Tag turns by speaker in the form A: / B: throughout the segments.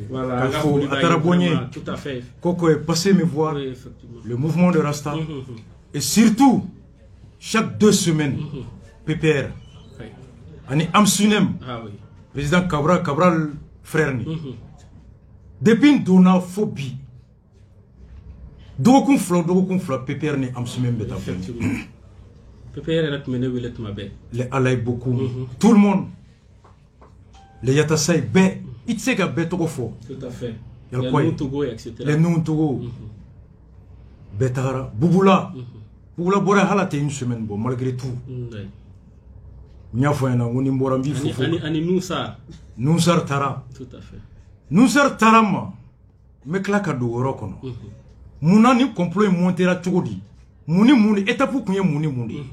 A: Voilà, tout à fait.
B: Koko est passé me voir, le mouvement de Rasta. Et surtout, chaque 2 semaines, PPR. Ani Amsunem, président Cabral frère ni. Depuis donna phobie. Dokun flo PPR ni Amsunem beta.
A: PPR est mené où il est
B: les alay beaucoup. Tout le monde. Les Yatasai bé, il sait qu'il bé trop fort.
A: Tout à fait.
B: Les Nuntogo, etc. Les Nuntogo. Betara, Bouboula. Bouboula Bora halate une semaine bon malgré tout. Nyafo na ngoni mborambi fofo.
A: Ani Noussar.
B: Noussar Tara.
A: Tout à fait.
B: Noussar Tarama. Me klaka do woro kono. Muna ni complot montera togodi. Mouni étape pour mouni.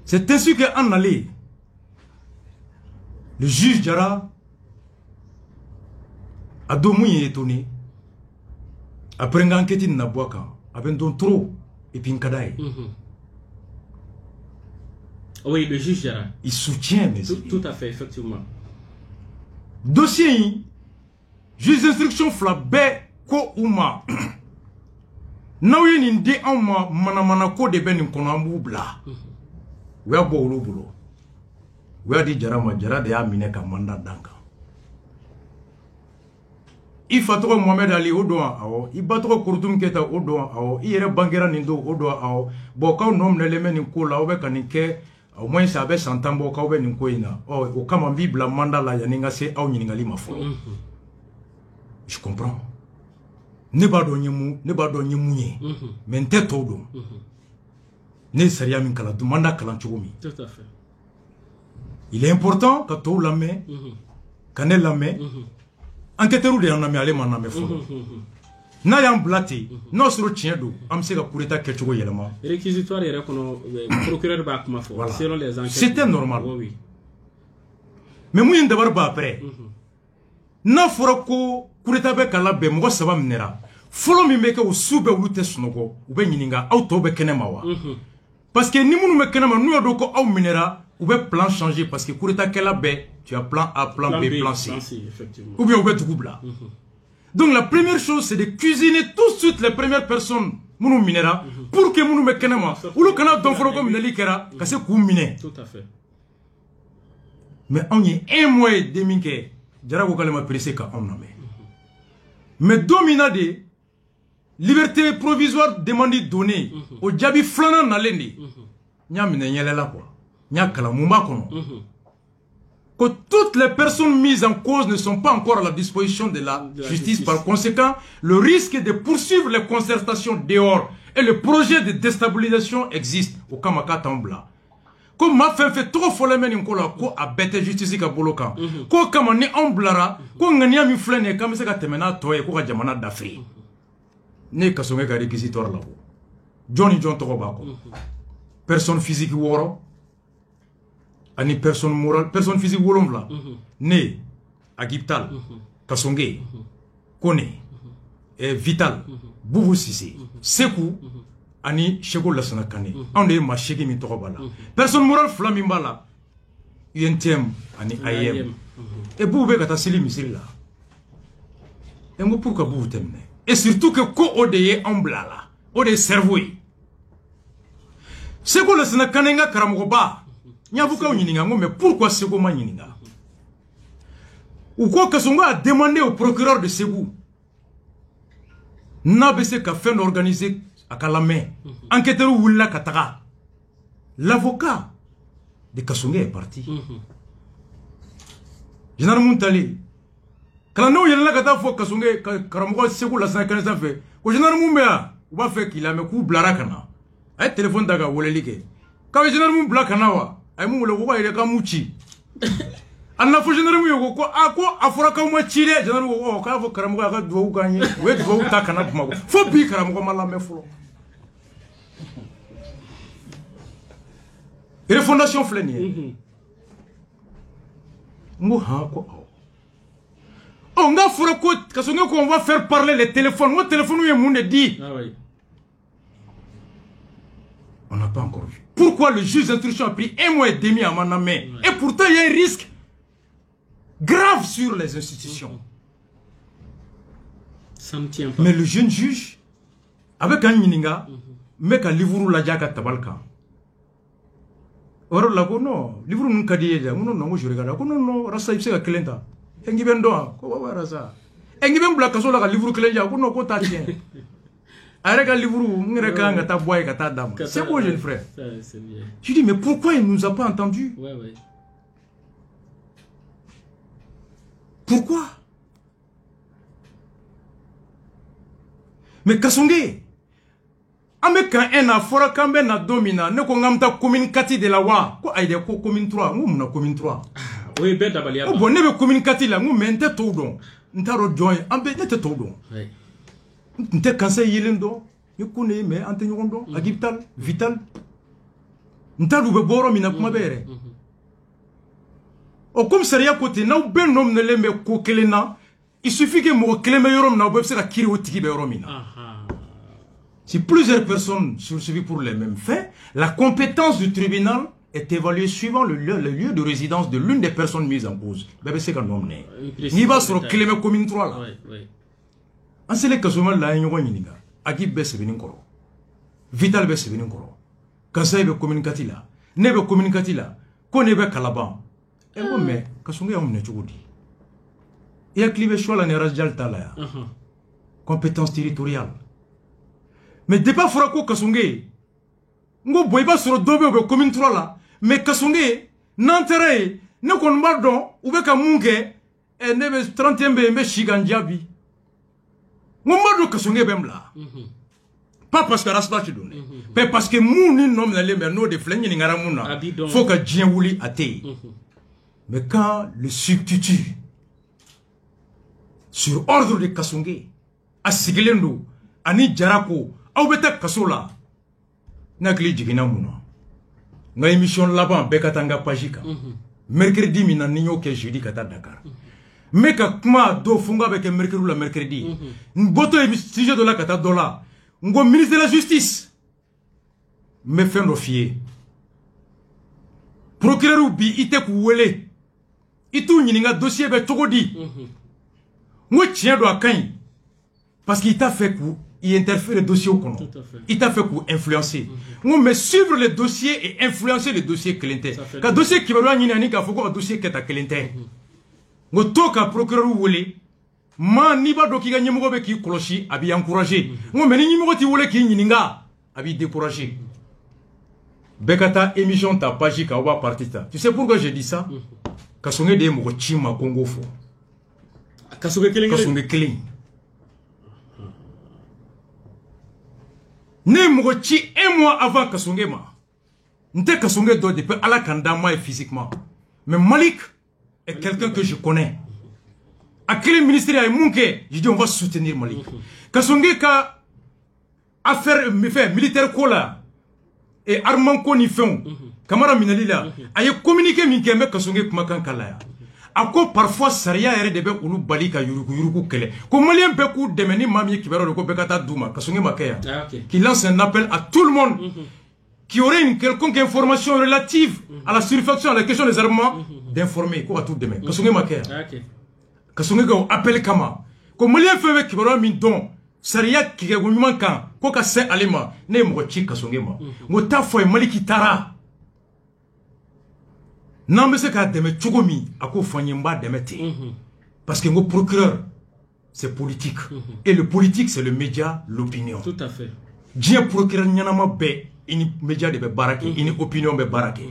B: C'est ainsi qu'en allé le juge Jara a domouillé étonné après une enquête na boaka avec don trop et puis nkadaï.
A: Oui, le juge Jara.
B: Il soutient mais
A: tout à fait, effectivement.
B: Dossier juge d'instruction flabé ko ouma. Naouye n'indi auma manamana ko de ben n'konamu bla. Ouya bolo bolo. Ouya di Jara ma Jara de amine ka mandat danka. Il faut trop Mohamed Ali odoa awo. Il bat trop Kouroutoum Keta odoa awo. Il yere bangera nindo odoa awo. Bon quand nom ne le mène n'ko la obe kanike au moins ça avait 100 ans bon quand obe n'ko ina. Oh au kama bibla mandat la yaninga se au nyiningali mafo. Je comprends. Ne ba do nyemu mais nte to do ne sariya min kala demanda kala chogomi.
A: Tout à fait.
B: Il est important que to la main kanel la main enquêteur de na me ale man na me fo na yam blati no soro tien do am se ka coup d'état ke chogo yelema
A: réquisitoire yere kono procureur ba kuma fo selon les enquêtes.
B: C'était normal.
A: Oui.
B: Mais mouyin dabar ba après na foro ko coup d'état be kala be mo saba minera folo mi meke o sube ulu te sunogo ube nyininga auto be kenema wa parce que ni munu me kenema nu yodo ko au minera ube plan changer parce que coup d'état kala be tu as plan A, plan B, plan C. Ou bien ube tukubla. Donc la première chose c'est de cuisiner tout de suite les premières personnes munu minera pour que munu me kenema ulu kana don foro ko mineli kera kase ku mine.
A: Tout à fait.
B: Mais on y est 1 mois et demi que Jara ko kalema pressé ka on namé. Mais domina de liberté provisoire demandée donnée au Djabi Flana Nalendi. Nya mine nyelela quoi. Nya kala mumba kono. Que toutes les personnes mises en cause ne sont pas encore à la disposition de la justice. Par conséquent, le risque de poursuivre les concertations dehors et le projet de déstabilisation existe au Kamaka Tambla. Comme ma fait trop folle men inkola ko abete justice ka boloka. Ko kama ni omblara ko ngania mi flene kam se ka temena toye ko ka jamana d'Afrique. Ne ka songe ka réquisitoire là. Johnny John to ba ko. Personne physique woro. Ani personne morale, personne physique wolomvla. Ne Agiptal, Kasonge, Kone, Vital, Boubou Sissé, Sekou, Ani Chego Lassana Kane. On est ma chegi mi torobala. Personne morale flamimbala. UNTM, Ani AIM. Et Boubé Gata Sili Misila. Et moi pourquoi Boubou temne? Et surtout que ko odeye en blala, ode cerveau. Chego Lassana Kanenga Karamoba. Nyavuka unyinga mais pourquoi Sego ma nyinga? Ou quoi que Songo a demandé au procureur de Ségou n'abese ka fin d'organiser à Kalamé enquêteur Willa Katara. L'avocat de Kasonge est parti. Général Muntali Kalano yella kata fo Kasonge Karamogo Ségou la 50 fait. Ko Général Mumbea ou va faire qu'il a me coup blarakana. Ay téléphone daga wolelike. Ka Général Mumbla kanawa. Ay mu le wo ile ka muchi anna fo général mu yoko ko afura ka mu chire général wo ka fo karamu ka do ganye we do ta kana kuma fo bi karamu ko mala me fulo refondation fleni mu ha ko on nga fura ko ka songa ko on va faire parler les téléphones mo téléphone ye mu ne dit ah oui. On n'a pas encore vu. Pourquoi le juge d'instruction a pris 1 mois et demi à Manamé? Et pourtant, il y a un risque grave sur les institutions.
A: Ça ne tient pas.
B: Mais le jeune juge, avec un yininga, mais qu'un livre la jaga tabalka. Or la non, livre nun kadiya, non, je regarde, non, rasa ipse ka kelenta. Engi bendo, ko wa rasa. Engi ben bla kaso la livre kelenja, non ko ta tien. Arrête le livre, ngere ka nga ta boy ka ta dame. C'est bon jeune frère.
A: C'est bien.
B: Je dis mais pourquoi il nous a pas entendu?
A: Ouais, ouais.
B: Pourquoi? Mais Kassongé, ame kan ena fora kambe na domina ne ko ngamta commune 4 de la wa ko aide ko commune 3 ngum na commune 3.
A: Oui, ben d'abord
B: o bon ne be commune 4 la ngum mente to don ntaro joy ambe ne te to don.
A: Oui.
B: Nte conseil yelendo ni kune me ante nyondo agital vital ntaru be boro mina kuma bere. O commissariat côté na ben nom ne le me ko kelena il suffit que mo keleme yorom na bo se ka kiri o tigi be yoromina. Si plusieurs personnes sont suivies pour les mêmes faits, la compétence du tribunal est évaluée suivant le lieu de résidence de l'une des personnes mises en cause. C'est qu'un homme né. Ni va sur le clément commune 3 là. En ce cas, là, il y a un yiniga. Agib be se koro. Vital be se koro. Kansa be communicati là. Ne be communicati là. Ko ne be kalaban. E mo me kasonge am ne chugudi. Il y a clivé choix la ne rajal tala. Compétence territoriale. Mais débat fera ko kasonge ngo boyba sur dobe be commune 3 là mais kasonge n'enterre ne kon mardon ou be ka munke e ne be 31 be shiganjabi ngo mardo kasonge bemla pas parce que rasba ci donné mais parce que mou ni nom na le no de flenye ni ngara muna faut que djien wuli até mais quand le substitut sur ordre de kasonge asigilendo ani jarako aw beta kasola nakli jigina muna nga émission laban be katanga pajika mercredi mina ninyo ke jeudi kata Dakar mais ka kuma do funga be ke mercredi la mercredi mboto e sujet de la kata dola ngo ministre de la justice me fendo fier procureur bi ite ku wele itu nyininga dossier be togodi ngo tien do akan parce qu'il t'a fait coup il interfère le dossier au compte. Il t'a fait pour influencer. Mais suivre le dossier et influencer le dossier Clinton. Quand dossier qui va loin, il y a un dossier qui est à Clinton. Ngo toka procureur wole ma ni ba do ki ga nyemo be ki koloshi abi encourager. Ngo meni nyemo ti wole ki nyininga abi décourager. Bekata émission ta page ka oba partita. Tu sais pourquoi je dis ça? Kasonge de mo chima Congo fo. Kasonge keleng. Ne mogochi un mois avant Kasonge ma. Nte Kasonge do depuis ala kandama et physiquement. Mais Malik est quelqu'un que je connais. À quel ministère est Munke? Je dis on va soutenir Malik. Kasonge ka affaire militaire kola et armement koni fond. Kamara minali la. Aye communiqué minke me Kasonge kumakan kalaya. Ako parfois saria ere debe ulu balika yuruku kele. Ko malien be ku demeni mami ki bero ko bekata duma Kasonge makeya. Qui lance un appel à tout le monde qui aurait une quelconque information relative à la surfaction à la question des armements d'informer ko à tout demain. Kasonge makeya. Kasonge go appel kama. Ko malien febe ki bero min don saria ki go nyuma kan ko ka se alima ne mo chi Kasonge ma. Ngo ta foi maliki tara. Non, mais c'est qu'à deme tchogomi, à quoi fanyemba demete. Parce que le procureur, c'est politique. Et le politique, c'est le média, l'opinion.
A: Tout à fait.
B: Dien procureur nyanama be, ini média de be barake, ini opinion be barake.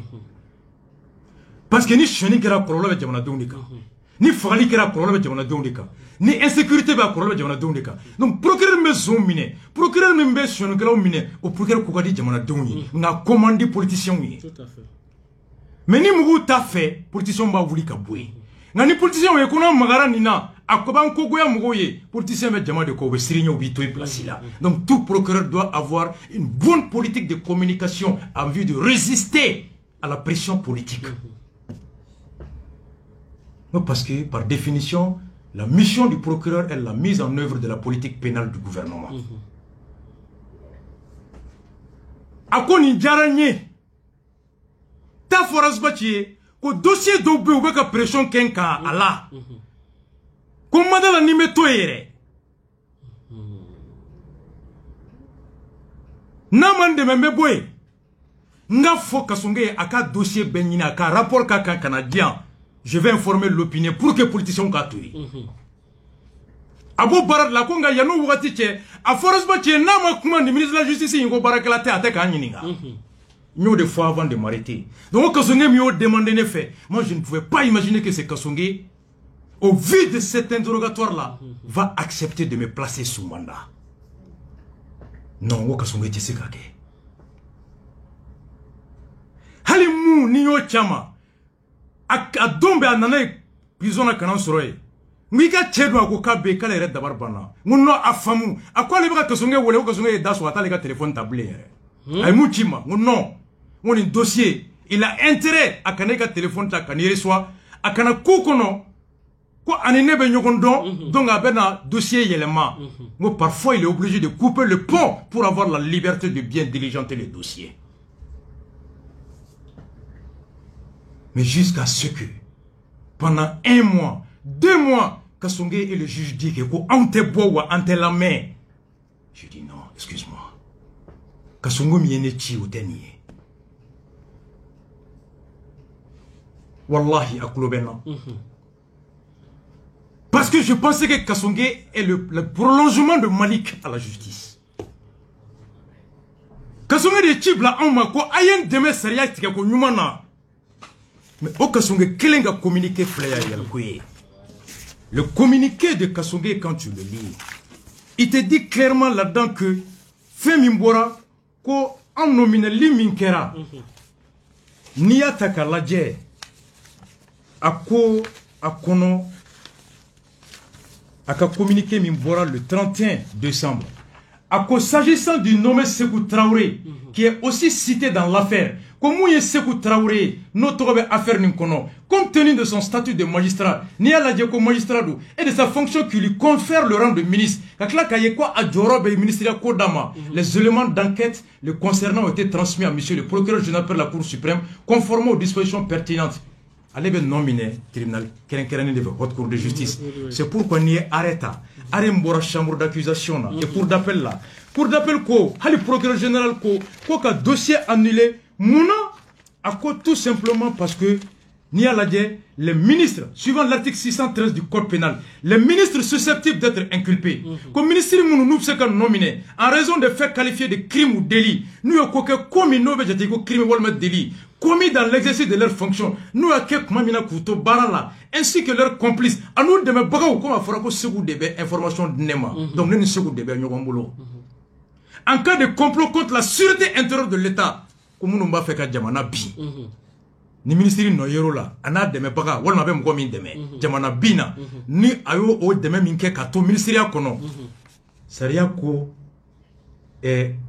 B: Parce que ni cheni kera kololo be jamana dondika. Ni fali kera kololo be jamana dondika. Ni insécurité be kololo be jamana dondika. Donc procureur me zomine, procureur me be cheni kera mine, au procureur kokadi jamana dondi. Nga commandé politicien wi.
A: Tout à fait.
B: Mais ni mugu ta fait politicien ba wuli ka boy ngani politicien we kuna magara nina akoban kogoya mugo ye politicien be jama de ko be sirigne obi to place là. Donc tout procureur doit avoir une bonne politique de communication en vue de résister à la pression politique. Parce que par définition la mission du procureur est la mise en œuvre de la politique pénale du gouvernement. Akoni jaranye ta force bâtie, ko dossier do be ou be ka pression ken ka ala ko madala ni meto yere na man de me boy nga fo Kasonge aka dossier benina aka rapport ka canadien je vais informer l'opinion pour que politiciens ka touri abo barat la ko nga yanu wati che a force ba che na ma kuma ni ministre de la justice ngo barakala te ate ka nyininga Mieux de fois avant de m'arrêter. Donc Kasonge mieux demandé ne fait. Moi je ne pouvais pas imaginer que c'est Kasonge, au vu de cet interrogatoire-là, va accepter de me placer sous mandat. Non, Kasonge tu sais kake. Halimu niyo chama. A dombe anane prison na kanan soroye. Mika chedo akoka be kala red dabar bana. Munno afamu. Akwa le baka Kasonge wole Kasonge daso atale ka téléphone tablé. Ay muchima, non. Mon dossier, il a intérêt à connaître le téléphone ta kanire soit à kana kokono ko anene be nyokondon donc a bena dossier yelema. Moi parfois il est obligé de couper le pont pour avoir la liberté de bien diligenter les dossiers. Mais jusqu'à ce que pendant 1 mois, 2 mois, Kasonge et le juge dit que ko ante bowa ante la main. Je dis non, excuse-moi. Kasongo miene chi uteniye. Wallahi akulobena. Parce que je pensais que Kasonge est le prolongement de Malik à la justice. Kasonge de Chibla en mako ayen deme seria tika ko nyumana. Mais au Kasonge kelenga communiqué flaya yalkoye. Le communiqué de Kasonge quand tu le lis, il te dit clairement là-dedans que Femi Mbora ko en nomine liminkera. Niya takalaje. Ako akono aka communiqué Mimbora le 31 décembre. Ako s'agissant du nommé Sekou Traoré qui est aussi cité dans l'affaire. Comment est Sekou Traoré notre affaire n'inkono compte tenu de son statut de magistrat ni à la diako magistrat et de sa fonction qui lui confère le rang de ministre. Kakla kayekwa adjorobe ministère Kodama. Les éléments d'enquête le concernant ont été transmis à monsieur le procureur général de la Cour suprême conformément aux dispositions pertinentes. Allez bien nominer tribunal Kerenkerani de haute cour de justice. C'est pourquoi n'y est arrêté. Arrêté chambre d'accusation et cour d'appel là. Cour d'appel ko, le procureur général ko ka dossier annulé. Mouna à quoi tout simplement parce que ni à la les ministres, suivant l'article 613 du code pénal, les ministres susceptibles d'être inculpés, comme ministre nous sommes nominés en raison de faits qualifiés de crimes ou délits, nous avons commis nos crimes ou délits, commis dans l'exercice de leurs fonctions, nous avons ainsi que leurs complices. À nous de me bagaou comme à Forako Segou Debe, information de Nema. Donc nous Segou Debe, en cas de complot contre la sûreté intérieure de l'État, comme nous avons fait qu'à Djamana Bi. Ni ministre no yero la ana deme baga wala mabe mko min deme jamana bina ni ayo o deme minke kato ministère kono saria ko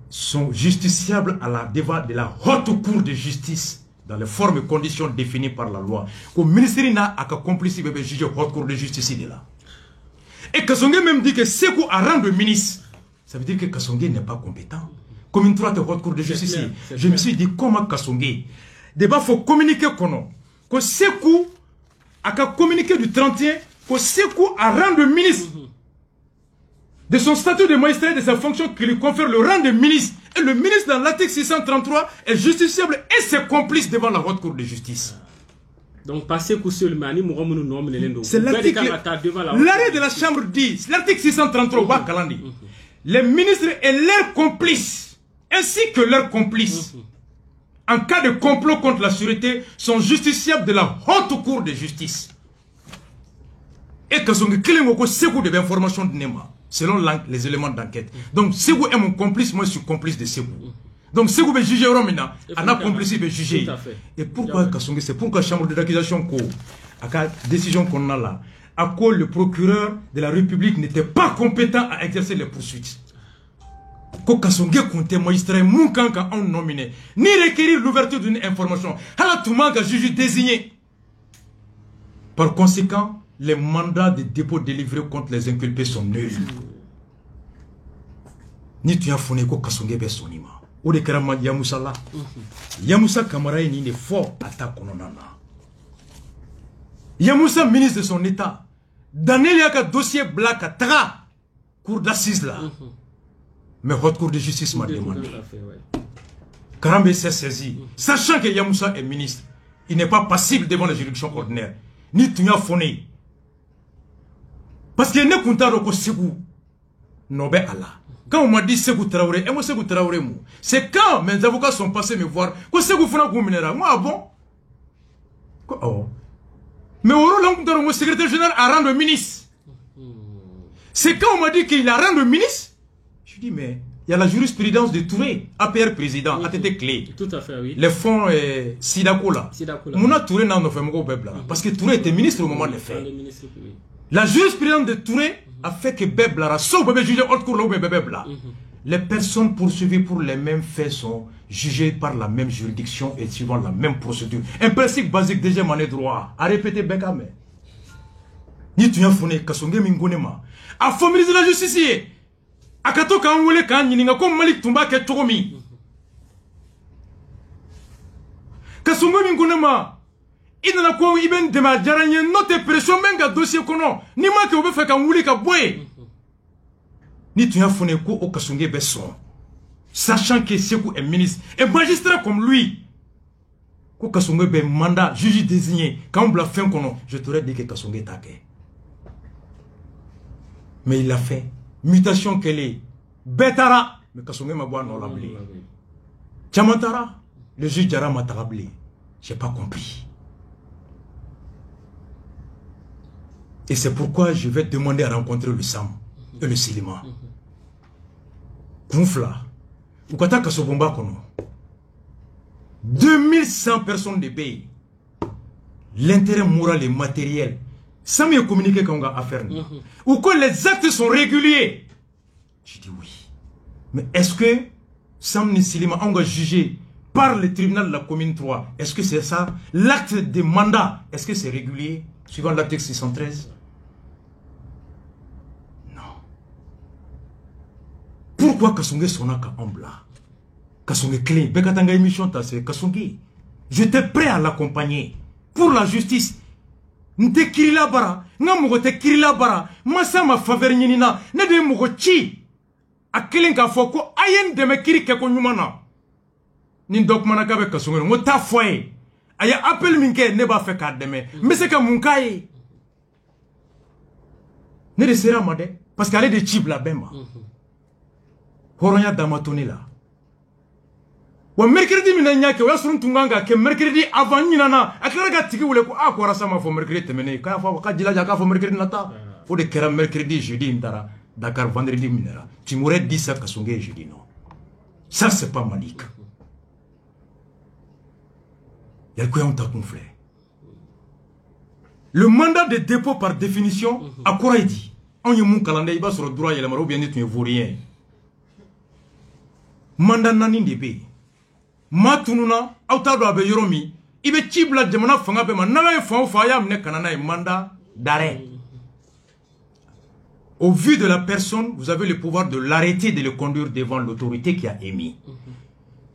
B: sont justiciables à la devant de la haute cour de justice dans les formes et conditions définies par la loi. Ko ministère na aka complice bebe juge haute cour de justice de là. Et Kasonge même dit que Sekou a rang de ministre. Ça veut dire que Kasonge n'est pas compétent. Comme une droite haute cour de justice. Je me suis dit comment Kasonge débat faut communiquer kono que Sekou a communiqué du 31 que Sekou a rang de ministre de son statut de magistrat et de sa fonction qui lui confère le rang de ministre et le ministre dans l'article 633 est justiciable et ses complices devant la haute cour de justice.
A: Donc passer coup sur le mani
B: c'est l'article l'arrêt de la chambre dit l'article 633 wa kalandi les ministres et leurs complices ainsi que leurs complices en cas de complot contre la sûreté, sont justiciables de la haute cour de justice. Et que son Kilengoko Sekou de l'information de Nema, selon les éléments d'enquête. Donc Sekou est mon complice, moi je suis complice de Sekou. Donc Sekou va juger Romina, on a complice va juger. Et pourquoi Kasonge, c'est pourquoi la chambre d'accusation à la décision qu'on a là, à quoi le procureur de la République n'était pas compétent à exercer les poursuites. Ko Kasonge compte magistrat Moukanka en nominé, ni requérir l'ouverture d'une information. Halatoumanga juge désigné. Par conséquent, les mandats de dépôt délivrés contre les inculpés sont nuls. Ni tu as fourni ko Kasonge besonima. Ou de Karama Yamoussa là. Yamoussa Kamara ni ne fort attaque kononana. Yamoussa, ministre de son état, Daniel Yaka dossier black à Taga, cour d'assises là. Mais haute cour de justice m'a demandé. Karambe s'est saisi, sachant que Yamoussa est ministre, il n'est pas passible devant la juridiction ordinaire, ni Tunya Foné. Parce qu'il n'est content de Segou, Nobé Allah. Quand on m'a dit Segou Traoré, et moi Segou Traoré, c'est quand mes avocats sont passés me voir que Segou Fona Gouminera. Moi, bon. Oh. Mais au rôle de mon secrétaire général à rang de ministre. C'est quand on m'a dit qu'il a rang de ministre. Je dis, mais il y a la jurisprudence de Touré, APR président, ATT clé.
A: Tout à fait, oui.
B: Les fonds Sidako là. Mouna Touré n'a pas fait parce que Touré était ministre au moment des faits. La jurisprudence de Touré a fait que Bebla, sauf bébé jugé haute cour là ou bébé Bebla. Les personnes poursuivies pour les mêmes faits sont jugées par la même juridiction et suivant la même procédure. Un principe basique déjà mané droit. À répéter Bekame. Ni tu as fourni Kasonge Mingonema. A formalisé la justice. A kato ka nwele ka nyininga comme Malik Tumba ke Togomi. Kasonge Mingonema. Il n'a pas eu de ma jaranye note pression menga dossier kono. Ni ma ke obe fe ka nwule ka boye. Ni tu as fourni ko o Kasonge Besson. Sachant que Sekou est ministre et magistrat comme lui. Ko Kasonge be mandat juge désigné. Quand on l'a fait kono, je t'aurais dit que Kasonge take. Mais il l'a fait. Mutation qu'elle est. Betara. Mais Kasonge m'a boit non l'ablé. Tchamantara. Le juge Djara m'a tarablé. J'ai pas compris. Et c'est pourquoi je vais demander à rencontrer le Sam et le Silima. Kounfla. Ukata Kasobomba kono. 2100 personnes de pays. L'intérêt moral et matériel. Sans mieux communiquer qu'on a affaire. Ou que les actes sont réguliers. Je dis oui. Mais est-ce que Sam Nissilima on va juger par le tribunal de la commune 3? Est-ce que c'est ça? L'acte de mandat, est-ce que c'est régulier? Suivant l'article 613? Non. Pourquoi Kasonge Sonaka Ombla? Kasonge clé, Bekatanga émission tassé, Kasonge. J'étais prêt à l'accompagner pour la justice. Nte kirila bara, nga mugo te kirila bara, masa ma faveur nyinina, ne de mugo chi. A kelen ka foko ayen de me kiri ke ko nyumana. Nin dok manaka be Kasonge, ngo ta foye. Aya appel minke ne ba fe ka deme, mbese ka munkaye. Ne de sera made, parce qu'elle est de chib la bemba. Horonya damatoni la. Wa mercredi minanya ke wasurun tunganga ke mercredi avant nyinana akara ga tigi wule ko akora sama fo mercredi temene ka fa ka jila ka fo mercredi nata fo de kera mercredi jeudi ndara Dakar vendredi minera tu m'aurais dit ça Kasonge jeudi non ça c'est pas Malik y'a quoi on t'a conflé le mandat de dépôt par définition akora dit on y mon calendrier il va sur le droit il maro bien tu ne vaut rien mandat nani de be Matununa, autado abe yoromi, ibe chibla jamana fanga be man, nawe fa mne kanana mandat d'arrêt. Au vu de la personne, vous avez le pouvoir de l'arrêter, de le conduire devant l'autorité qui a émis.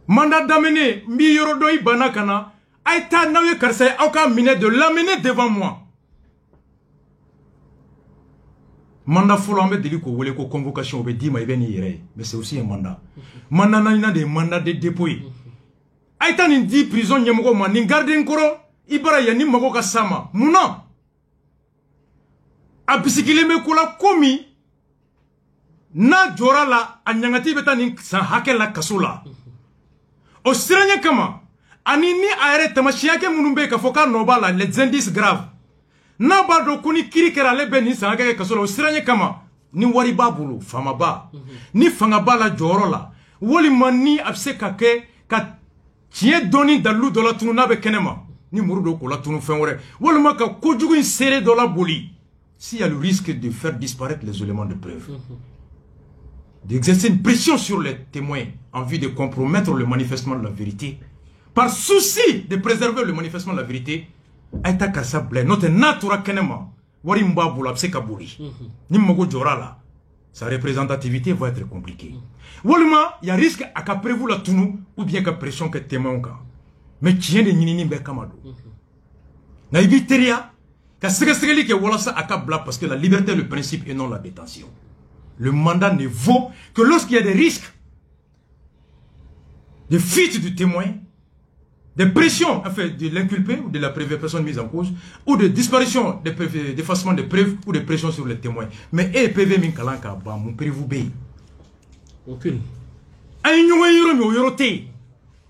B: Mandat d'amener, mi yorodoi banakana, aïta nawe karsay, aucun minet de l'amener devant moi. Mandat folambe de liko wole ko convocation obe di ma ibeni yere, mais c'est aussi un mandat. Mandat nana de mandat de dépôt. Aïta ni di prison nyemoko ma ni garde nkoro ibara ya ni mago ka sama muna abisikile me kula komi na jora la anyangati beta ni san hake la kasula o siranya kama ani ni aere tamashiya ke munumbe ka foka noba la les indices graves na ba do kuni kiri kera le ben ni san hake kasula o siranya kama ni wari babulu fama ba ni fanga ba la joro la woli mani abse kake ka tiens doni dalu de la tunu nabe kenema ni murudo ko la tunu fenwore wala maka kojugu serré de la boli s'il y a le risque de faire disparaître les éléments de preuve d'exercer une pression sur les témoins en vue de compromettre le manifestement de la vérité par souci de préserver le manifestement de la vérité aita kasa ble notre natura kenema wari mbabula abse kaburi ni mogo jorala sa représentativité va être compliquée. Walma, il y a risque à qu'à prévu la tunu ou bien qu'à pression que témoin. Mais tiens de nini be kamado. Na ibiteria Parce que la liberté est le principe et non la détention. Le mandat ne vaut que lorsqu'il y a des risques de fuite du témoin, de pression enfin, de l'inculpé ou de la personne mise en cause, ou de disparition, d'effacement de preuves ou de pression sur les témoins. Mais PV Minkalanka, mon prévu B.
A: Aucune.
B: Aïe, yorote.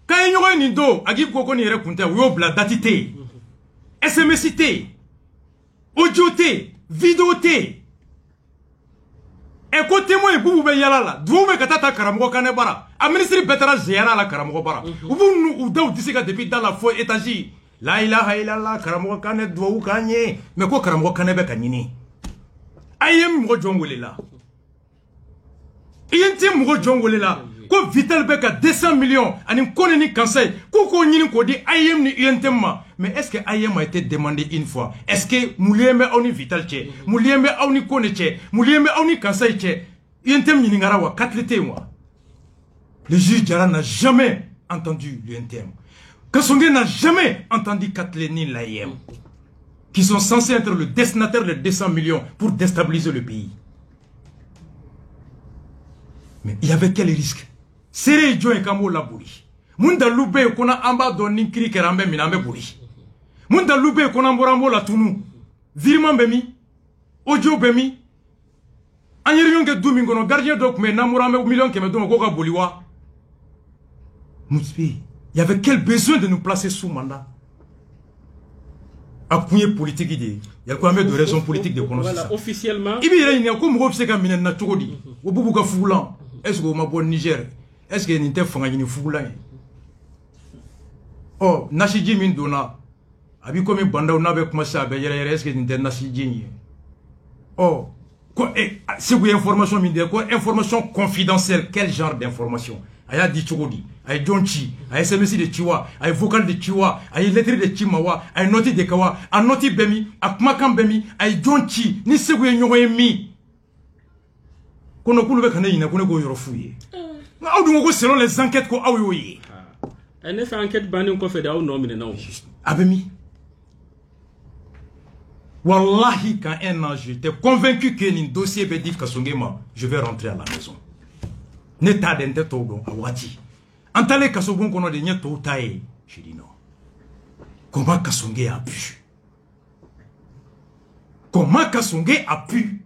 B: Quand il y a nido, agib koko ni rekunte, bla datite, SMS te, audio te, vidéo te. Et quand témoin boubou be yalala, douve katata karamogo kanebara, a ministre betara zéana la karamogo bara. Ou daou disika depuis dans la foi étagi. La ilaha illallah karamogo kane douou kanye, mais quoi karamogo kanebe kanini. Ayem mgo jongole la. Yente mgo jongole la. Ko Vital Beka 200 millions, ani kone ni conseil, koko nyini ko di ayem ni yentemma. Mais est-ce que ayem a été demandé une fois? Est-ce que Mouliembe a ni Vital Tche, Mouliembe a ni kone Tche, Mouliembe a ni conseil Tche, yentem ni ngarawa 4 l'été moi. Le juge Diarra n'a jamais entendu l'yentem. Kassongue n'a jamais entendu Katlé ni l'ayem, qui sont censés être le destinataire de 200 millions pour déstabiliser le pays. Mais il y avait quel risque? Sere jo enkambo la buri. Munda lube kona amba doni kiri kerambe minambe buri. Munda lube kona mborambo la tunu. Virman bemi. Audio bemi. Anyerion ke domingo no gardien donc mais namurambe million ke me don goga boliwa. Mouspi, il y avait quel besoin de nous placer sous mandat? Akunye politique idée. Il y a quoi de raison politique de prononcer ça.
A: Voilà, officiellement.
B: Ibi il y a comme groupe c'est quand minen na tokodi. Obubuka foulan. Est-ce que ma bonne Niger? Est-ce que n'était pas une foule? Oh, Nashiji Mindona. Abi comme banda on avait commencé à payer. Est-ce que n'était Nashiji? Oh, quoi? C'est quoi information minde? Quoi information confidentielle? Quel genre d'information? Aya di Chogodi, aya Jonchi, aya SMS de Chiwa, aya vocal de Chiwa, aya lettre de Chimawa, aya noti de Kawa, aya noti Bemi, aya Kumakan Bemi, aya Jonchi. Ni c'est quoi mi? Kono kulu bekane ina kone ko yoro fuye. Selon les enquêtes ko awoyi.
A: Elle ne fait enquête bani ko fait da non mine non.
B: Abemi. Wallahi quand un an j'étais convaincu que ni dossier be dit Kasongema, je vais rentrer à la maison. Neta dente togo awati. Antale Kasongon kono de nyeto tae. Je dis non. Comment Kasongé a pu? Comment Kasongé a pu?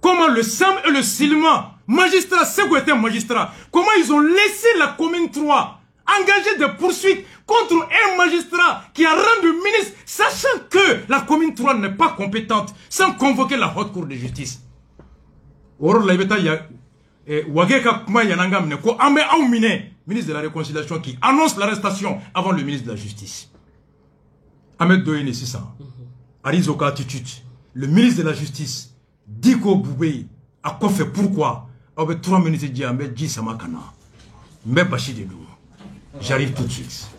B: Comment le Sam et le Silma, magistrat, c'est quoi était un magistrat? Comment ils ont laissé la commune 3 engager des poursuites contre un magistrat qui a rendu ministre, sachant que la commune 3 n'est pas compétente, sans convoquer la haute cour de justice. Ministre de la Réconciliation qui annonce l'arrestation avant le ministre de la Justice. Ahmed Doyene, c'est ça. Arizoka attitude. Le ministre de la Justice. Diko Boubé, à quoi fait pourquoi? Avec 3 minutes de diamètre, Ahmed dit Samakana. Mais Bachi de nous. J'arrive tout de suite.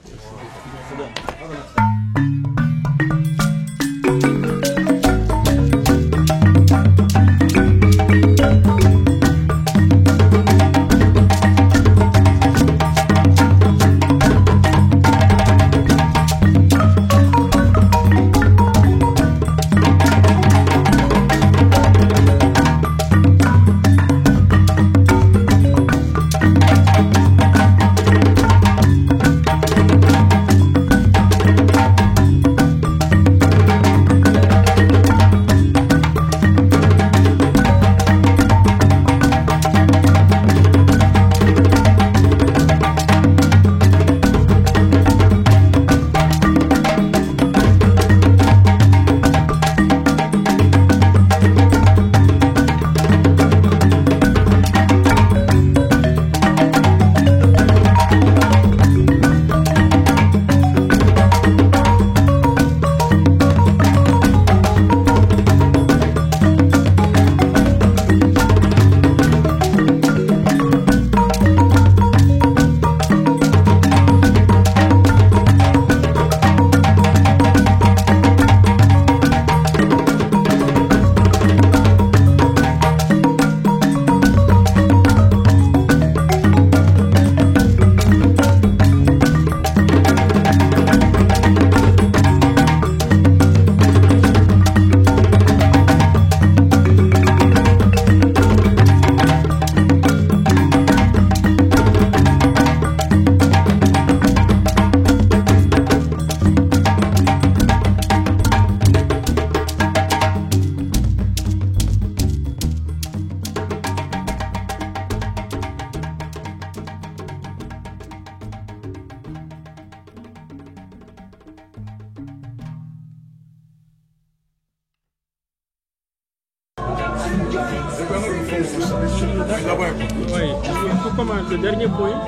A: Oui, il faut comment le dernier point,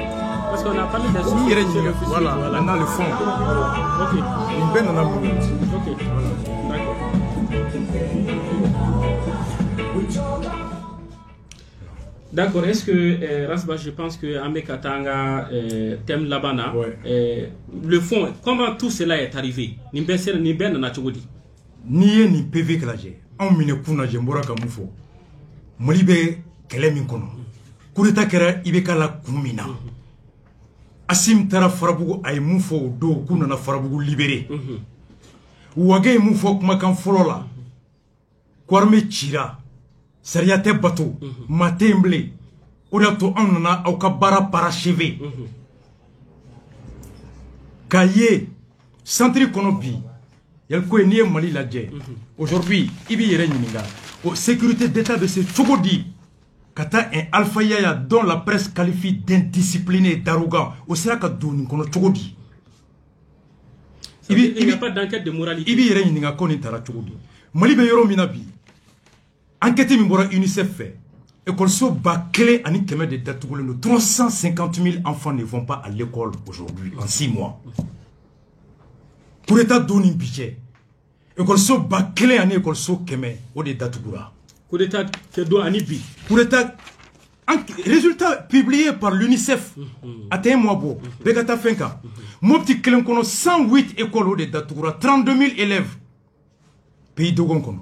A: parce qu'on a parlé de ça.
B: Voilà, on a le fond.
A: Ok.
B: Une belle, on a
A: ok, d'accord. D'accord, est-ce que Rasba, je pense que Amé Katanga thème Labana, le fond, comment tout cela est arrivé? Ni ben na chogodi.
B: Ni ni PV klaje. On mine kuna je mbora ka mufo. Molibe kele min kono. Kureta kera ibe kala kumina. Asim tara farabugo ay mufo do kuna na farabugo libéré. Wage mufo kuma kan folola. Kwarme chira. Sariate bateau, matemble, orato anna au kabara parachevé. Kaye, centre konobi, yel ko nié Mali la dje. Aujourd'hui, ibi yere nyinga. Au sécurité d'état de ce Tchogodi, kata un alpha yaya dont la presse qualifie d'indiscipliné et d'arrogant. Au sera ka doni kono Tchogodi.
A: Il n'y a pas d'enquête de moralité.
B: Ibi yere nyinga koni tara Tchogodi. Mali be yoro minabi. Enquête Mimbora UNICEF fait. École so ba clé ani keme de datugolendo. 350 000 enfants ne vont pas à l'école aujourd'hui en 6 mois. Pour l'état doni budget. École so ba clé ani école so keme o de datugura.
A: Pour l'état c'est do ani bi.
B: Pour l'état résultat publié par l'UNICEF. Atteint moi beau. Begata fenka. Mon petit clé kono 108 écoles o de datugura, 32 000 élèves. Pays dogon kono.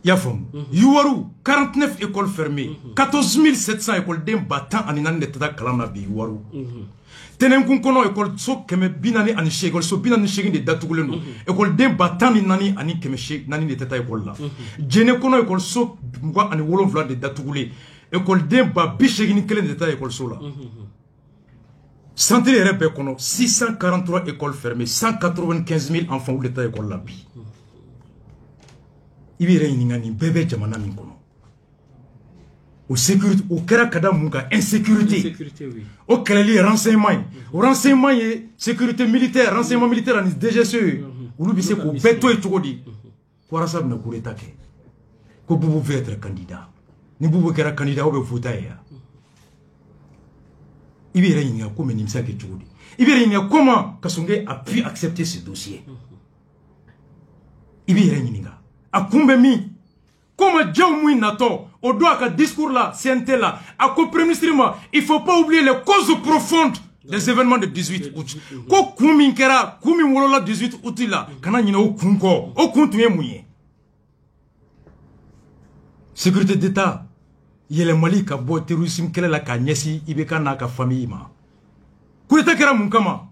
B: Yafom. Yuwaru, 49 écoles fermées, 14 700 écoles d'un battant en inan de tata kalama bi Yuwaru. Tenen kun kono école so keme binani ani école so binani shegin de datuguleno. École d'un battant ni nani ani keme sheg nani de tata école là. Jene kono école so mwa ani wolonvla de datugule. École d'un ba bi shegin kelen de tata école so là. Centre RP kono 643 écoles fermées, 195 000 enfants ou de tata école là bi. Ibire ni bébé jamana min kono. Au sécurité, au kera kada muka insécurité.
A: Insécurité, oui.
B: Au keleli renseignement. Au renseignement sécurité militaire, renseignement militaire en DGSE. Ulu bise ko beto e chogodi. Ko rasab na kureta ke. Ko bubu veut être candidat. Ni bubu kera candidat o be vota ya. Ibire ni ko menimsa ke chogodi. Ibire ni comment Kasonge a pu accepter ce dossier. Ibire ni nga. A Kumbemi, comme Djaoumou Nato, au doigt qu'à discours là, CNT là, à Premier ministre, il ne faut pas oublier les causes profondes des événements de 18 août. Ko Kuminkera, Kumimolola 18 août là, Kana Nina au Kunko, au Kuntuye Mouye. Sécurité d'État, il y a le Mali qui a beau terrorisme, quelle est la Kanyesi, Ibeka Naka famille. Koureta Kera Munkama.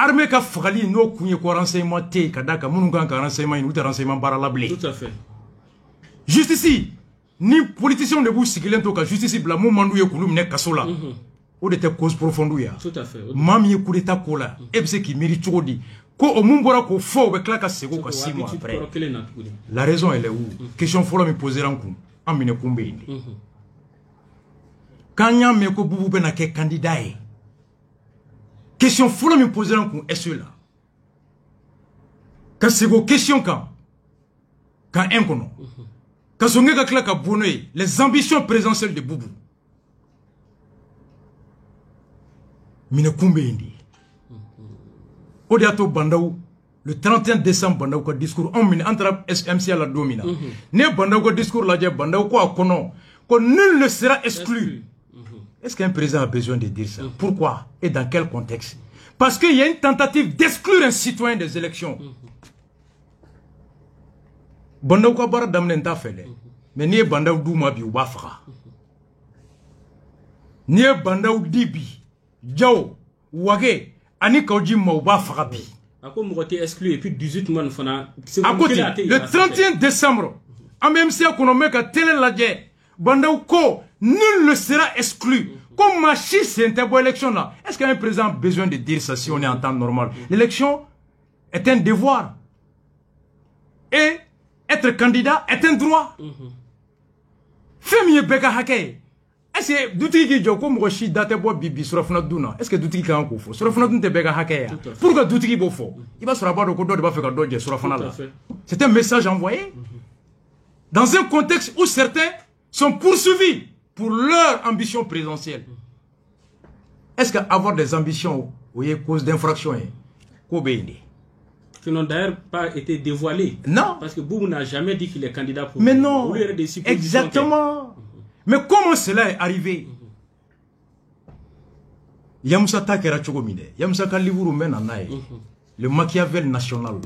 B: Armée ka fagali no kunye ko renseignement te kadaka mununga ka renseignement ou renseignement baralablé.
A: Tout à fait.
B: Justice ni politicien de vous sigilen to ka justice bla mo mandu ye kulu mine kasola. O de te cause profonde ya.
A: Tout à fait.
B: Mami ye coup d'état kola e bse ki mérite chodi ko o mumbora ko fo be klaka sego ka 6 mois après. La raison elle est où? Question folo me poser en coup. En mine kumbe indi. Kanya me ko bubu be na ke candidat e. Question folle me poser en coup, est-ce là? Quand c'est vos questions quand un kono. Quand son gars ka bonné, les ambitions présidentielles de Boubou. Mine kumbe indi. Odiato Bandaou, le 31 décembre Bandaou ka discours on mine entre SMC à la domina. Ne Bandaou ka discours la dia Bandaou ko akono, ko nul ne sera exclu. Est-ce qu'un président a besoin de dire ça? Pourquoi? Et dans quel contexte? Parce qu'il y a une tentative d'exclure un citoyen des élections. Bandaou ko bara damnen ta fele. Mais ni Bandaou douma bi ou bafra. Ni Bandaou dibi, Djao, Wage, ani kauji ma ou bafra bi.
A: À quoi m'aurait exclu et puis 18 mois fana.
B: À côté, le 31 décembre, en même si on a mis à télé la dje, Bandaou ko, nul ne sera exclu. Comme Machi, c'est une bonne élection là. Est-ce qu'un président a besoin de dire ça si on est en temps normal? L'élection est un devoir. Et être candidat est un droit. Fais-moi beka hake. Est-ce que Doutiki qui dit comme Rochi date bois bibi sur la fenêtre d'una? Est-ce que Doutiki kan ko fo? Sur la fenêtre d'una beka hake ya. Pourquoi Doutiki bo fo? Il va sur la barre de kodo de ba faire doje sur la fenêtre là. C'est un message envoyé. Dans un contexte où certains sont poursuivis pour leur ambition présidentielle. Est-ce qu'avoir des ambitions, cause d'infraction,
A: qui n'ont d'ailleurs pas été dévoilés.
B: Non.
A: Parce que Boubou n'a jamais dit qu'il est candidat pour...
B: Mais non. Exactement. Mais comment cela est arrivé? Yamoussa Takera Chogomine. Yamoussa Kalivuru Menanae. Le Machiavel national.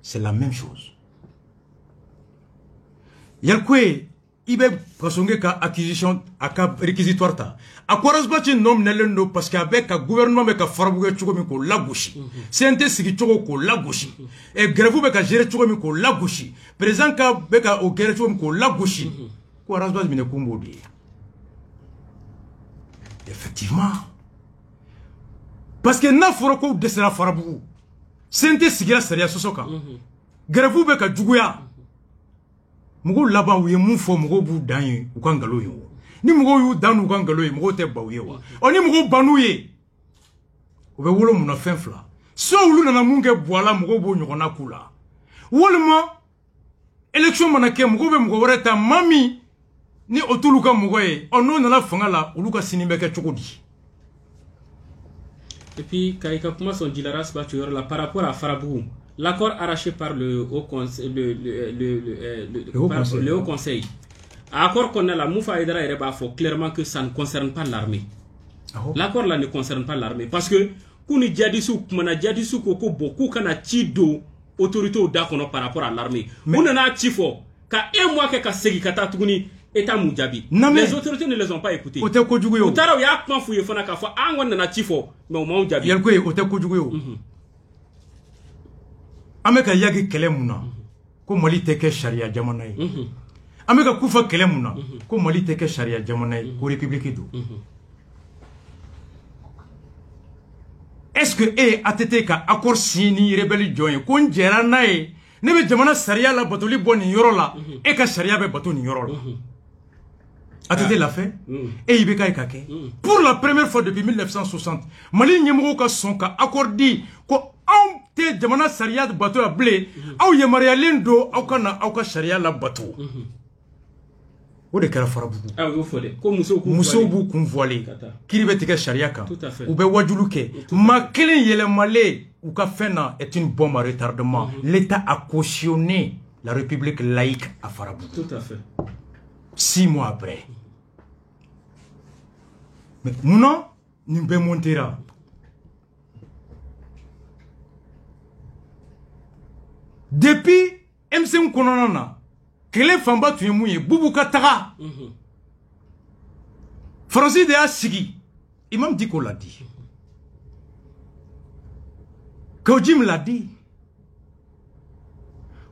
B: C'est la même chose. Yalkwe, Ibe Kasonge ka acquisition, aka réquisitoire ta. A Kouarasbati nom nelendo parce qu'avec un gouvernement ka farabouge Chogomiko la gauche. CNT Sigi Chogoko la gauche. Et Grevou beka gérer Chogomiko la gauche. Président ka beka au gérer Chogomiko la gauche. Kouarasbati mine Kumbodi. Effectivement. Parce que na foroko desera farabou. CNT Sigira Seria Sosoka. Grevou beka Djouya. Mugo laba uye mufo mugo bu danyi ukangalo yo. Ni mugo yu danu ukangalo yo mugo te ba uye wa. Oni mugo banu ye. Ube wolo muna fenfla. So ulu na munge boala mugo bu nyokona kula. Wolma election manake mugo be mugo wareta mami ni otuluka mugo ye. Ono na la fangala uluka sinimeke chokodi.
A: Et puis Kaika kuma son dilaras ba tu la par rapport à Farabou. L'accord arraché par le Haut Conseil, le Haut Conseil. Accord qu'on a la Moufa Edra et Reba faut clairement que ça ne concerne pas l'armée. L'accord là ne concerne pas l'armée. Parce que Kouni Djadissou, Koumana Djadissou, Koko, beaucoup kana Tido, autorité au Dakono par rapport à l'armée. On en a Tifo, car un mois que Segi Kata Tuguni État Moudjabi. Les autorités ne les ont pas écoutés. Outara ya Kman Fouye Fonaka Fa, Angon na Tifo, mais au Moudjabi.
B: Yalkwe, Oteko Djouyo. Ameka yagi kele muna ko Mali teke sharia jamana yi. Ameka kufa kele muna ko Mali teke sharia jamana yi ko république do. Est-ce que ATT ka accord signé rebelle join ko njera nae ne be jamana sharia la batoli boni yoro la e ka sharia be batoni yoro la. ATT l'a fait et Ibeka Kake. Pour la première fois depuis 1960, Mali nyemoko ka son ka accordi ko te jamana sharia bateau a blé aw yamaria lendo aw kana aw ka sharia la bateau o de kɛra farabugu muso b'u kun voilé kiri bɛ tigɛ sharia kan u bɛ wajulu kɛ ma kelen yɛlɛmalen u ka fɛn na est une bombe à retardement. L'État a cautionné la République laïque à Farabougou.
A: Tout à fait.
B: 6 mois après. Mais Mouna, nous pouvons monter là. Depuis M5 Kononana, Kele Famba Tuyemouye, Boubouka Tara, Francis de Assigi, Imam Diko l'a dit. Kaujim l'a dit.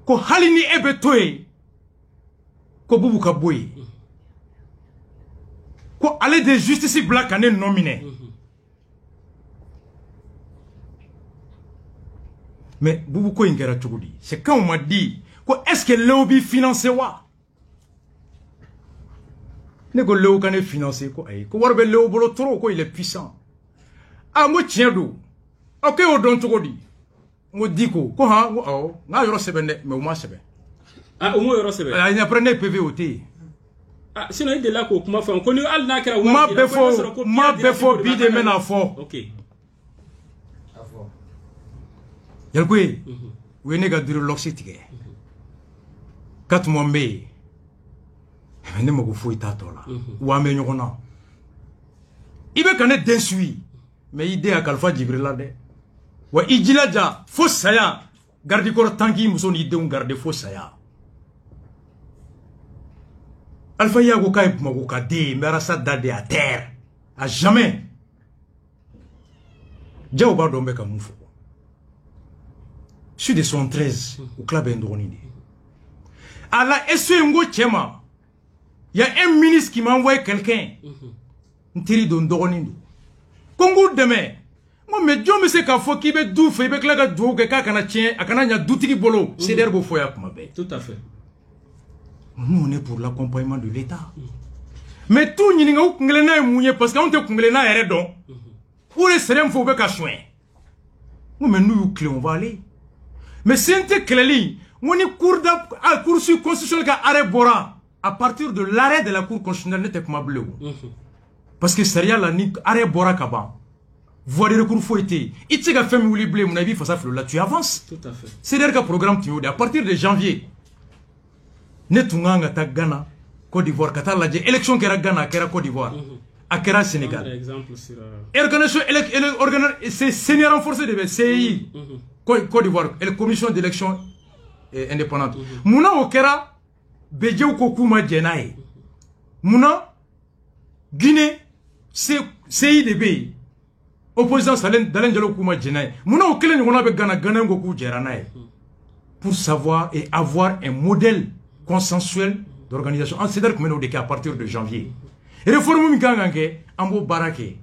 B: Ko Halini Ebetoe, Ko Boubouka Boye, Ko allait de justice black année nominé. Mais Boubouko Ingera Tchogoudi, c'est quand on m'a dit est-ce que Léobi financé wa? Ne ko Léo kane financé ko ay ko warbe Léo bolo trop ko il est puissant. Ah mo tiendou. OK o don Tchogoudi. Mo diko ko ha o na yoro sebende mais o ma sebe.
A: Ah o mo yoro sebe.
B: Ah il apprenait PVOT.
A: Ah sinon il de là ko kuma fa ko ni al na kra
B: ma befo bi de mena fo.
A: OK.
B: Yalkwe, we nega duru l'oxytige. 4 mois mbe. Ne mo go fo itato la. Wa me nyona. Ibe kane densui. Mais ide a kalfa jibrila de. Wa ijilaja fo saya. Garde corps tanki muso ni de un garde fo saya. Alpha yago kay mo ka de merasa dade à terre. À jamais. Diao ba dombe ka mufo. Je suis de 113 au club Ndronide. À la SENGO Tchema, il y a un ministre qui m'a envoyé quelqu'un. Ntiri Ndronide. Congo demain. Moi, mais Dieu me sait qu'à faut qu'il be douf, il be klaga dou que kana tien, akana nya doutiki bolo. C'est derbo foya kuma be.
A: Tout à fait.
B: Nous on est pour l'accompagnement de l'État. Mais tout n'y nga kunglena mouye parce qu'on te kunglena ere don. Où les serem faut be ka soin. Moi mais nous clé on va aller. Mais si on te clé, Mon cour constitutionnelle ka arrêt bora à partir de l'arrêt de la cour constitutionnelle n'était pas bleu. Parce que sérieux la ni arrêt bora kaba. Voie de recours faut être. Il te fait me blé mon avis face à là tu avances.
A: Tout à fait.
B: C'est le programme tu à partir de janvier. Netunganga ta Ghana, Côte d'Ivoire, Qatar la élection qui era Ghana, qui era Côte d'Ivoire, à Kera Sénégal.
A: Exemple sur
B: c'est senior renforcé de CI Côte d'Ivoire et la commission d'élection indépendante. Mouna Okera Bedjou Kokuma Djenaï. Mouna Guinée CIDB opposant Dalen Diallo Kouma Djenaï. Mouna Okelen on a Ghana Ghana Ngoku Djeranaï. Pour savoir et avoir un modèle consensuel d'organisation. En c'est-à-dire que à partir de janvier. Réforme Mikanganke, Ambo Barake,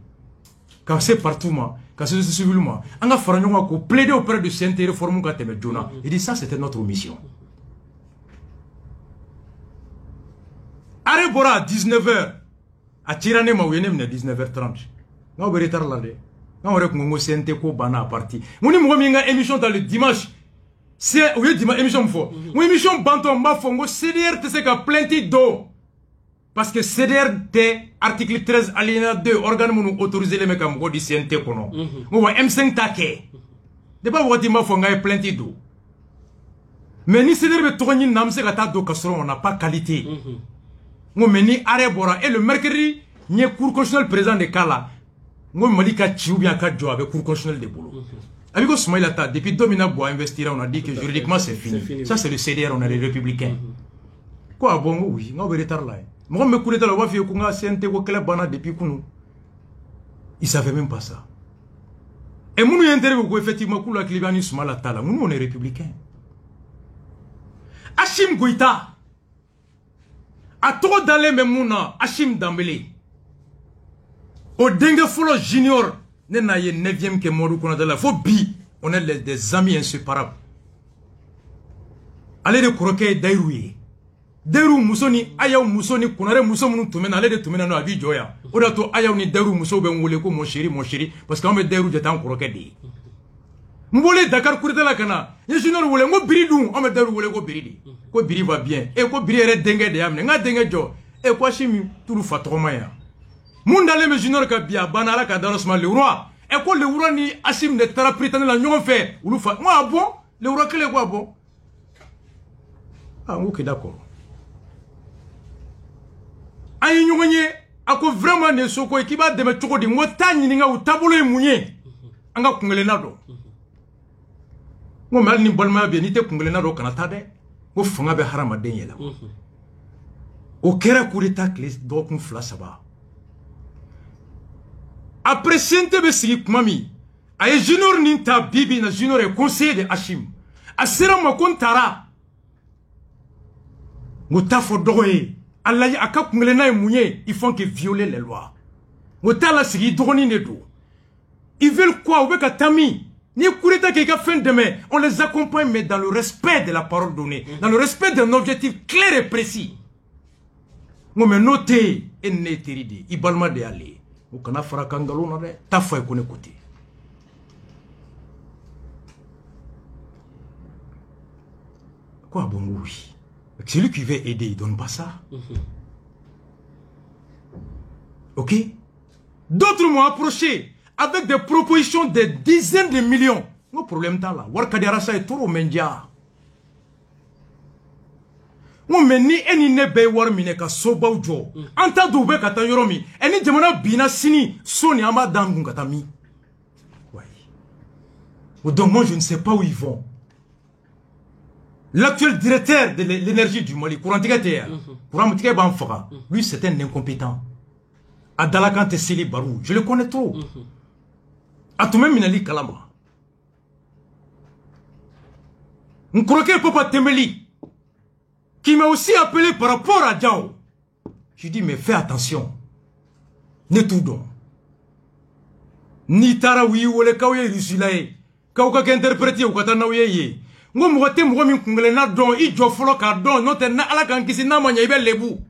B: quand c'est partout, quand c'est civilement, on a fait un plaider auprès de CNT réforme Katemedjona. Il dit ça, c'était notre mission. Arrêt Bora à 19h, à Tirane Maouyenem à 19h30. On va retard là. On va reconnaître CNT ko bana à partir. Mon émission dans le dimanche. C'est oui dimanche émission fo. Mon émission banton ma fongo CDR te se ka plainte d'eau. Parce que CDR article 13 alinéa 2 organe mon autorisé les mecs à mo di CNT kono. Mo wa M5 take. De pas wati ma fonga plainte d'eau. Mais ni CDR be togni nam se ka ta do kasoro on n'a pas qualité. Mo meni arrêt bora et le mercredi ni cour constitutionnel président de Kala. Mo malika chiubia ka jo avec cour constitutionnel de Bolo. Avec Osmaïla Ta, depuis 2000 ans, investir, on a dit que juridiquement c'est fini. Ça c'est le CDR, on a les républicains. Quoi, bon, oui, on va retard là. Moi, je me connais dans la voie, depuis Kounou. Ils ne savaient même pas ça. Et nous, nous effectivement, pour la Clibani Soumala Tala, nous, on est républicains. Hachim Goïta, à trop d'aller, même Mouna, Hachim Dambélé, au Dengue Folo Junior, on a 9e qui est mort qu'on a de la phobie. On est des amis inséparables. Allez de croquer Dairouye. Dairou Moussoni, Ayaou Moussoni, Kounare Moussoni, Toumen, allez de Toumen à Vidjoya. Odato Ayaou ni Dairou Mousso Ben Wouleko, mon chéri, parce qu'on met Dairou de temps croquet. Mboulé Dakar Kourita la Kana. Y'a une heure où on bridou, on met Dairou Wouleko Bridi. Ko Biri va bien. Et ko Biri est dengue de Amne, n'a dengue jo. Et quoi chimi, tout le fatromaya. Mundale me junior ka bia banala ka danosma le roi. Et quoi le roi ni Asim de Tara prétendant la nuit fait. Ou le fa. Moi bon, le roi que le quoi bon. Ah ok d'accord. Ayi nyonye ako vraiment ne soko ekiba de me choko di ngota nyinga u tabolo e munye. Anga kungele nado. Ngo mal ni bolma be ni te kungele nado kana tade. Ngo fanga be harama denye la. O kera kurita kles do kun flasaba. Après Sente Bessi Mami, Aye Junior Ninta Bibi na Junior et conseiller de Hachim. Asera Makontara. Ngotafo Doye. Allah Akap Ngelena et Mounier, ils font que violer les lois. Ngotala Sigi Droni Nedo. Ils veulent quoi? Ou Tami. Ni Koureta qui a fait demain. On les accompagne, mais dans le respect de la parole donnée. Dans le respect d'un objectif clair et précis. Ngo me noté et neteridi. Ibalma de aller. Ou kana fara kangalo na de ta foi kone côté. Quoi bon oui. Celui qui veut aider, il donne pas ça. Ok? D'autres m'ont approché avec des propositions de dizaines de millions. No problème là. Warkadera ça est trop mendia. Mon meni eni nebe war mine ka soba ujo. Anta doube kata yoromi. Eni demona bina sini soni ama dangun kata mi. Ouais. Donc moi je ne sais pas où ils vont. L'actuel directeur de l'énergie du Mali, Kourantigatea, Kourantigatea Banfara, lui c'est un incompétent. Adalakante Sili Barou, je le connais trop. Atoumé Minali Kalama. Nkroke Papa Temeli, qui m'a aussi appelé par rapport à Diao. Je dis mais fais attention. Ne tout don. Ni tarawi ou le kaouye rusulae. Kauka qu'interpréter ou katanaouye. Ngo mwote mwo mi kungele na don I jo folo ka don no te na ala kan kisi na manya ibe lebu.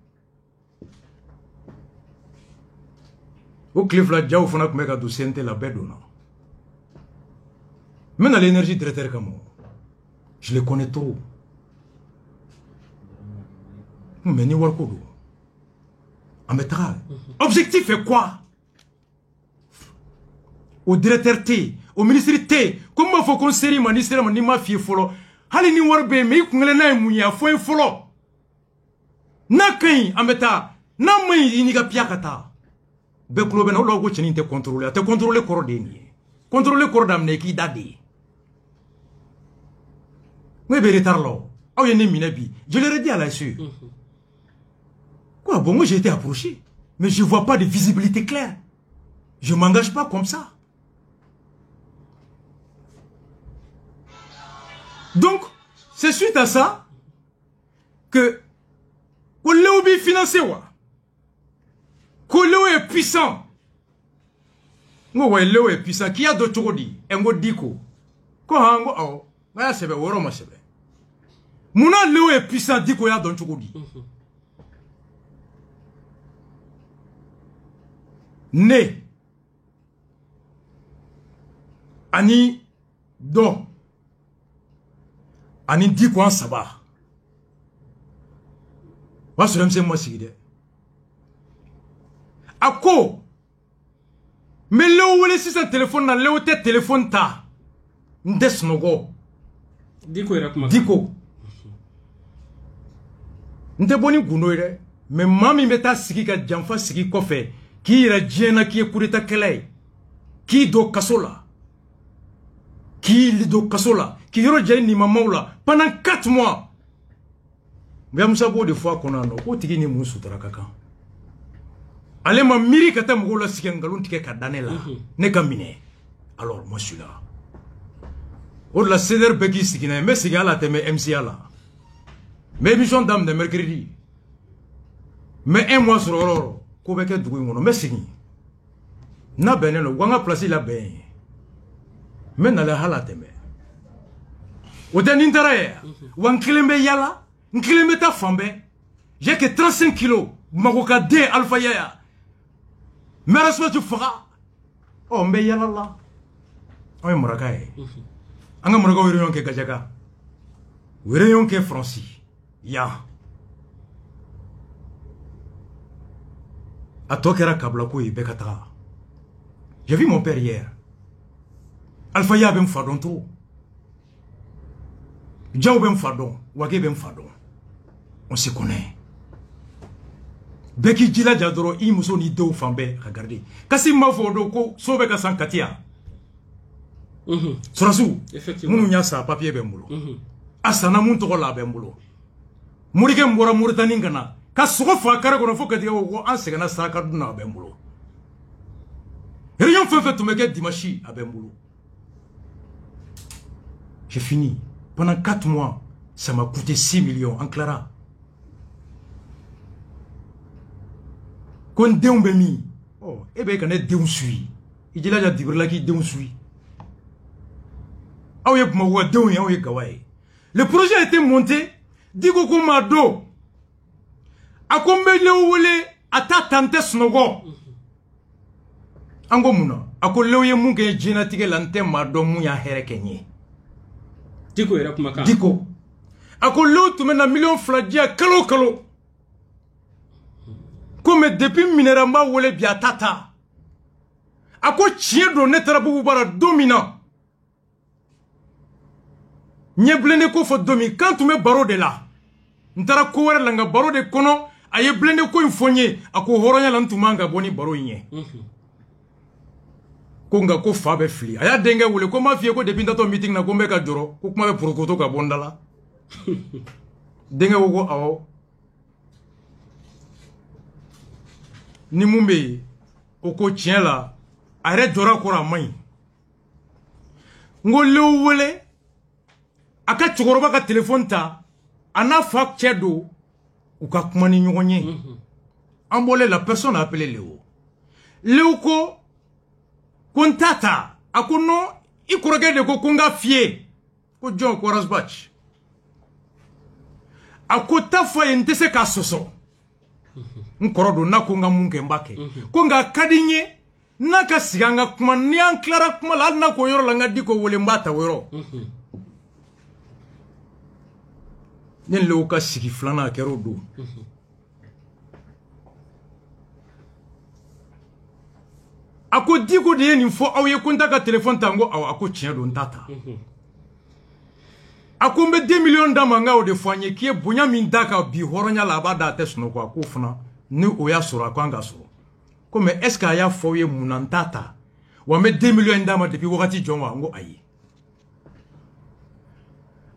B: O klifla Diao fona kumeka do sente la bedo na. Mais dans l'énergie directeur comme je le connais trop. Mais ni warko do. Objectif est quoi? Au directeur T, au ministre T, comment faut qu'on série ministère ni ma fille follow? Hali ni warbe me kungele na munya fo follow. Na kai ameta na mai ni ga piakata. Be klobe na logo chini te contrôler koro de ni. Contrôler koro damne ki dadi. Oui, mais retard je l'ai redit à la suite. Quoi, bon, moi j'ai été approché, mais je ne vois pas de visibilité claire. Je ne m'engage pas comme ça. Donc, c'est suite à ça que Léo est financé. Que Léo est puissant. Léo est puissant. Qui a d'autres choses dit? Ngo diko. Quoi, ngo, ah, c'est bien, Woroma, c'est bien. Mouna Léo est puissant, dit qu'il y a dans tout dit. Né. Ani do. Ani dit quoi en sabah. Va sur MC moi si de. Ako. Mais Léo wele si son téléphone na Léo te téléphone ta. Ndes nogo.
A: Diko ira kuma.
B: Diko. Nte boni guno ire, mais mami meta sigi ka janfa sigi kofe, ki ira jena ki kurita kelay, ki do kasola, ki li do kasola, ki yoro jay ni mamaula pendant 4 mois. Mais amsa bo de fois qu'on a no, ko tigi ni mun sutra kaka. Ale ma miri kata mgola sigi ngalun tike ka danela, ne kamine. Alors moi je suis là. Au la ceder begi sigi na, mais sigi ala te me MC ala. Mais émission d'âme de mercredi. Mais un mois sur l'or, qu'on va faire du coup, mais c'est qui? Na ben no, on a placé la ben. Mais na la halate me. Au dernier intérêt, ou un kilomètre yala, un kilomètre fambe. J'ai que 35 kilos. Maroka D alpha yaya. Mais respect tu feras. Oh mais yala là. On est morakaye. On a moraka wirion ke kajaga. Wirion ke Francis. Ya. A Tokera Kablako et Bekatra. J'ai vu mon père hier. Alpha Ya ben fadon trop. Djao ben fadon. Wage ben fadon. On se connaît. Beki Djila Djadoro, Imuso ni do fambe. Regardez. Kasi Mafodo ko Sobeka Sankatia. Surasu.
A: Effectivement.
B: Mounya sa papier ben boulot. Asana moun toko la ben boulot. Mourike mbora Mauritanie ngana ka sogo fa kare kono fo kadiga wo an segana saka duna bembulo rien fait tout meke dimanche à bembulo. J'ai fini pendant 4 mois, ça m'a coûté 6 millions en Clara. Kon deum bemi oh ebe kana deum sui idila ja dibrila ki deum sui awe kuma wa deum ya we gawai. Le projet a été monté. Digo kumado akombele wole ata tante snogo ango muna akolew ye munke jina tige lante mado mu ya here kenye
A: diko era kumaka
B: diko akolew tumena million flagia kalo kalo comme depuis mineramba wole bia tata ako chiedo netara bubu bara dominant Blende ko fo domi quand tu me baro de là ntara ko wara langa baro de kono aye blende ko infonye ako horonya lan tumanga boni baro nye ko nga ko fa be fili aya denga wule ko ma fie ko depuis ndato meeting na ko mbeka joro ko kuma be prokoto ka bondala denga wo awo ni mumbe o ko tien la are jora ko ra mai ngolo wole aka chokoroba ka téléphone ta ana fa chedo ou ka kuma ni ɲɔgɔn ye ambole la personne a appelé Léo. Léo ko ntata ako no i kɔrɔkɛ de ko nga fie ko John Korasbach ako ta fa ye nte se ka sɔsɔ nkɔrɔ do na ko nga mun kɛ n b'a kɛ ko nga ka di n ye n'a ka sigi an ka kuma ni an tilara kuma la hali n'a ko yɔrɔ la n ka di ko wele n b'a ta o yɔrɔ nen le ka sigi flana kero do ako diko de ni fo aw ye kunta ka téléphone tango aw ako tien do ntata ako mbe 2 millions d'amanga o de foanye ki e bonya min daka bi horonya la ba da tesno ko ako funa ni o ya sura ko anga so ko mais est ce que aya fo ye munantata wa me 2 millions d'ama depuis wakati jonwa ngo ayi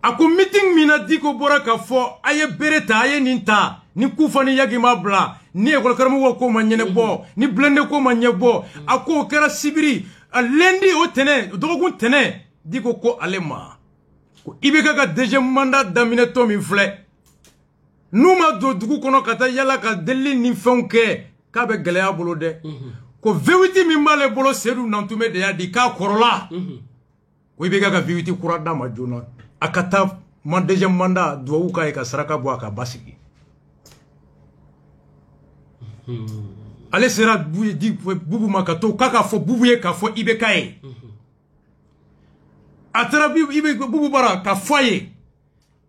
B: ako meeting mina diko bora ka fo aye bereta aye ninta ni kufani yagi mabla ni ekol karamu ko manyene bo ni blende ko manye bo ako kera sibiri lendi o tene dogun tene diko ko alema ko ibeka ka deuxième mandat damine to mi fle numa do dugu kono kata yala ka deli ni fonke ka be gele abolo de ko vewiti mi male bolo sedu nantume de ya di ka korola ko ibeka ka vewiti kurada ma jona akata man deuxième mandat do uka e ka saraka bo aka basiki ale sera bubu makato kaka fo bubu ye ka fo ibeka e atara ibe bubu bara ka foye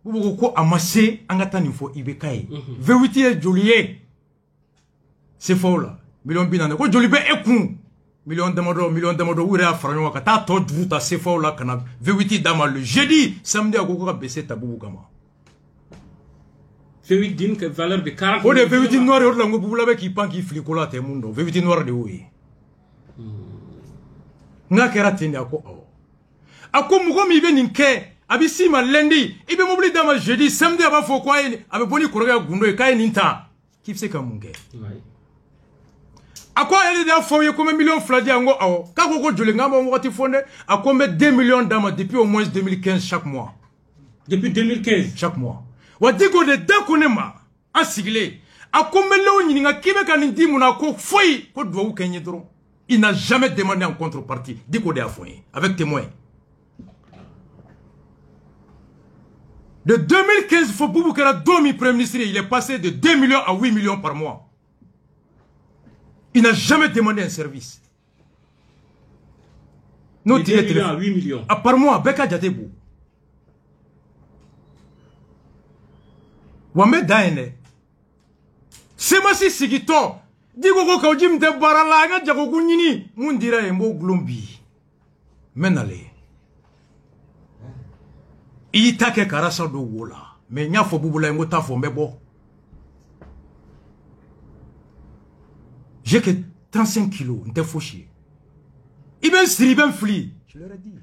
B: bubu ko amase angata ni fo ibeka e vewiti e joliye c'est faux là million binane ko jolibe ekun million demado wure afranyo ka ta to druta c'est faux là kana vewiti dama le jeudi samedi ko ka baisser ta bubu kama
A: Vewiti din que valeur de 40
B: o de vewiti noir o la ngo bubu la be ki pan ki fliko la te mundo vewiti noir de oui nga kera tindi ako ako mugo mi be ninke abisi ma lundi ibe mobili dama jeudi samedi aba fo kwa abe boni koroga gundo e kay ninta kifse ka munge ako ele da fo ye comme million fladi ngo awo ka ko jole ngamba ngoti fonde ako me 2 millions dama depuis au moins 2015 chaque mois
A: depuis 2015
B: chaque mois wa digo de dakunema asigile akomelo nyinga kibe kan ndi muna ko foi ko do wu kenye dron il n'a jamais demandé en contrepartie digo de afoye avec témoin de 2015 faut Boubou Kara domi premier ministre il est passé de 2 millions à 8 millions par mois il n'a jamais demandé un service
A: non il est à 8 millions
B: par mois beka jatebou wame daene semasi sigito digo ko kawjim de barala nga jago kunyini mundira embo glombi menale itake karasa do wola me nya fo bubula ngo ta fo mbebo j'ai que 35 kilos nte foshi iben siri ben fli je leur ai dit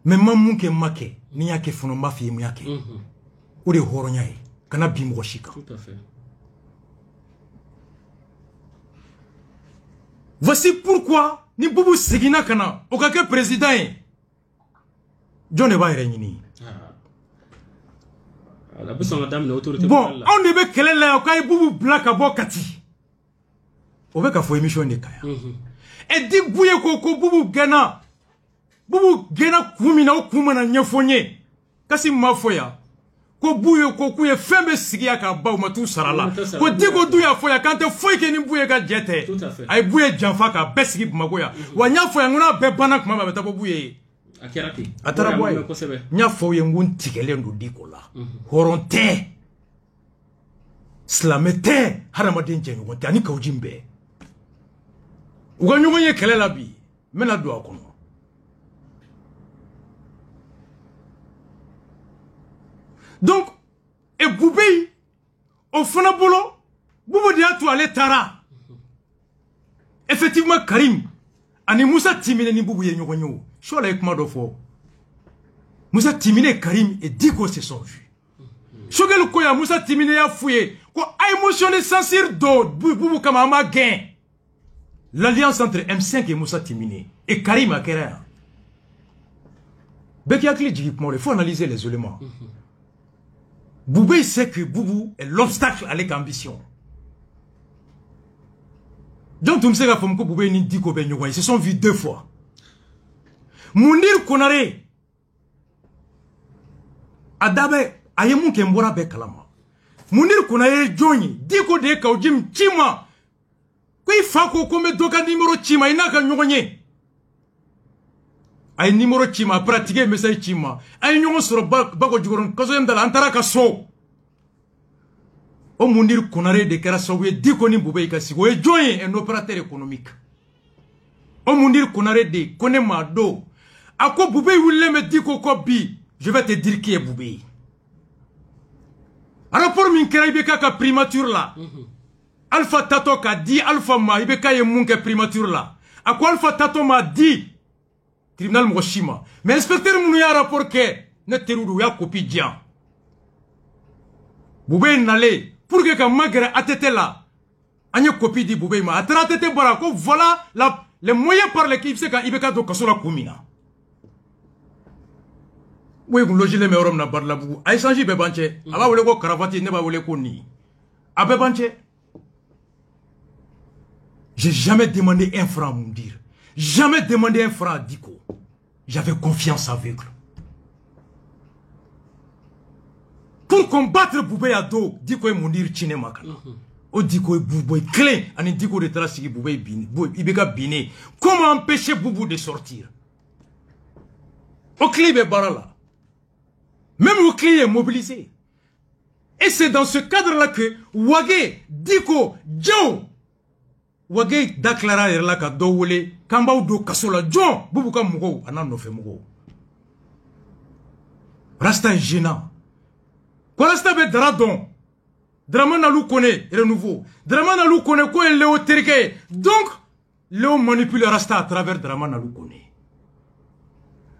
B: mais mamun ke make ni yake fono mafi mu yake ou de horoñaye kana bimo shika
A: tout à fait
B: voici pourquoi ni bubu segina kana o kake président John e ba reñini
A: la besoin madame l'autorité
B: bon on debe kelela o kay bubu blaka bokati o be ka fo émission de kaya e di buye ko bubu gana kumina o kumana nyefonye kasi mafoya ko buye ko kuye fembe sigiya ka baw matu sarala ko digo duya foya kante foy ke ni buye ka jete ay buye janfa ka besigi magoya wa nya foya nguna be bana kuma ba tabo buye
A: akirati
B: atara boy nya foye ngun tikele ndo dikola horonte slamete haramadin jenu ko tani ka ujimbe uga nyugo ye kelela bi mena do akono donc et Boubé au Fonabolo Boubou dia tu aller tara effectivement Karim ani Moussa Timine ni Boubou ye nyonyo shola ekma do fo Moussa Timine Karim et Diko se sont vus shogel ko ya Moussa Timine ya fouye ko a émotionné censure do Boubou kama ma gain l'alliance entre M5 et Moussa Timine et Karim Akera Beki akli jigipmo il faut analyser les éléments Boubé sait que Boubou est l'obstacle à l'ambition. Donc, tout le monde sait que Boubé ni dit qu'ils se sont vus 2 fois. Mounir Konare. Adabe, ayemou kembora be kalama. Mounir Konare Johnny, diko de kaujim chima. Kui fako kome doka numéro chima, inaka nyonye. ay numéro ci ma pratiquer message ci ma ay ñongo soro bako jugoron kaso yam dala antara ka so o mundir konare de kera so we diko ni bube ka sigo e joye un opérateur économique o mundir konare de kone ma do ako bube wulle me diko ko bi je vais te dire qui est bube rapport min kera ibeka ka primature là Alpha Tato ka dit Alpha ma ibeka ye munke primature là ako Alpha Tato ma dit tribunal Moshima. Mais inspecteur Mouya rapport que ne terudu ya copie dian. Boubé n'allait pour que magre atete là. Anye copie di Boubé ma atratete barako voilà les moyens par lesquels c'est quand ibeka do kasola kumina. Oui vous logez les meilleurs na barla bougou. Ay sanji be banche. Aba wole ko karavati ne ba wole ko ni. Abe banche. J'ai jamais demandé un franc à dire. Jamais demandé un franc à Diko. J'avais confiance avec lui. Pour combattre Boubé Ado, Diko est Mounir Chinemakana. O Diko est Boubé clé. Ani Diko de Trasiki Boubé Bine. Ibeka Bine. Comment empêcher Boubou de sortir? Au clé est barala. Même au clé est mobilisé. Et c'est dans ce cadre-là que Wage, Diko, Djao, Wage daklara yerla ka do wole kamba do kasola John bubuka mugo anan no fe mugo rasta gênant ko rasta be dradon drama na lu connaît renouveau drama na lu connaît ko Léo Terke donc Léo manipule rasta à travers drama na lu connaît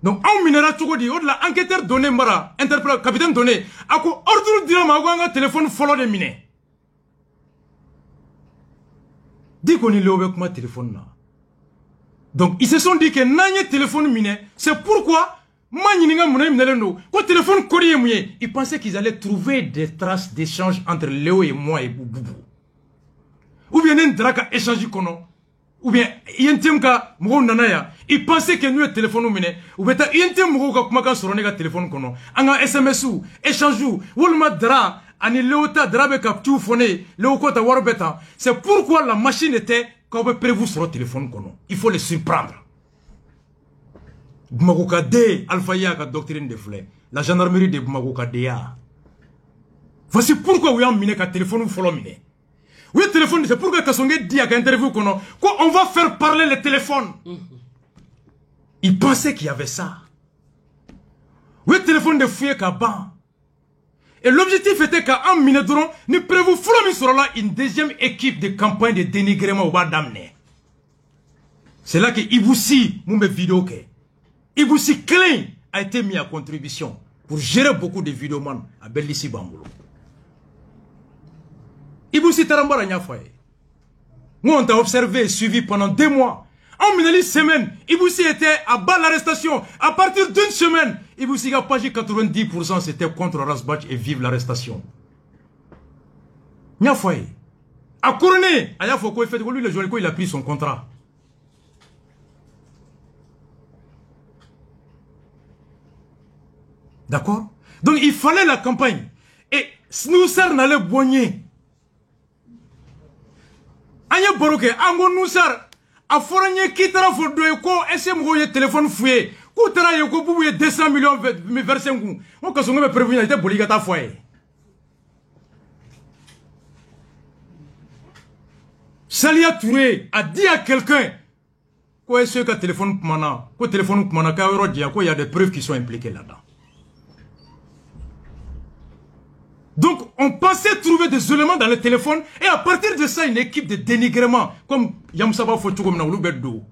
B: donc on minera tout di la enquêteur donné mara interprète capitaine donné ako ordre drama ko nga téléphone follow de mine dit qu'on est là avec mon téléphone là. Donc ils se sont dit que n'ayez téléphone miné, c'est pourquoi téléphone ils pensaient qu'ils allaient trouver des traces d'échange entre Léo et moi et Boubou. Ou bien un draka échange kono, ou bien yentemka mou nanaya, ils pensaient que nous le téléphone miné, ou bien yentem mou ka kumaka soronega téléphone kono, anga SMS ou échange ou wolma dra. Ani Léota drabe kaptu foné, Léokota warbeta. C'est pourquoi la machine était comme prévu sur le téléphone. Il faut les surprendre. Bumagouka D, Alpha Yaka doctrine de flé. La gendarmerie de Bumagouka DA. Voici pourquoi vous avez miné qu'un téléphone ou follow miné. Oui, téléphone, c'est pourquoi Kassongé dit à interview qu'on on va faire parler le téléphone. Il pensait qu'il y avait ça. Oui, téléphone de fouillé Kaban. Et l'objectif était qu'à un minute, nous prévoyons une deuxième équipe de campagne de dénigrement au bas d'amener. C'est là que Iboussi, mon vidéo, Iboussi Klein a été mis à contribution pour gérer beaucoup de vidéomans à Bellissi Bambolo. Iboussi Tarambara Nyafoye. Nous on t'a observé et suivi pendant 2 mois. En une semaine, Iboussi était à bas l'arrestation. À partir d'une semaine, Iboussi a pagé 90%, c'était contre Rasbach et vive l'arrestation. Nyafoye. À Couronné, à Yafoko, lui, le Joliko, il a pris son contrat. D'accord? Donc il fallait la campagne. Et Snoussar n'allait boigner. Anya Boroke, Ango Noussar. A foragné qui t'a fait de quoi SM Roye téléphone fouillé. Koutara yoko boubouye 200 millions versés un coup. On a son prévenu à Boligata foyer. Salia Touré a dit à quelqu'un quoi est-ce que téléphone Kumana, quoi téléphone Kumana, quoi il y a des preuves qui sont impliquées là-dedans. Donc, on pensait trouver des éléments dans le téléphone et à partir de ça, une équipe de dénigrement, comme Yamsaba Fochoukom Naoulouberdo.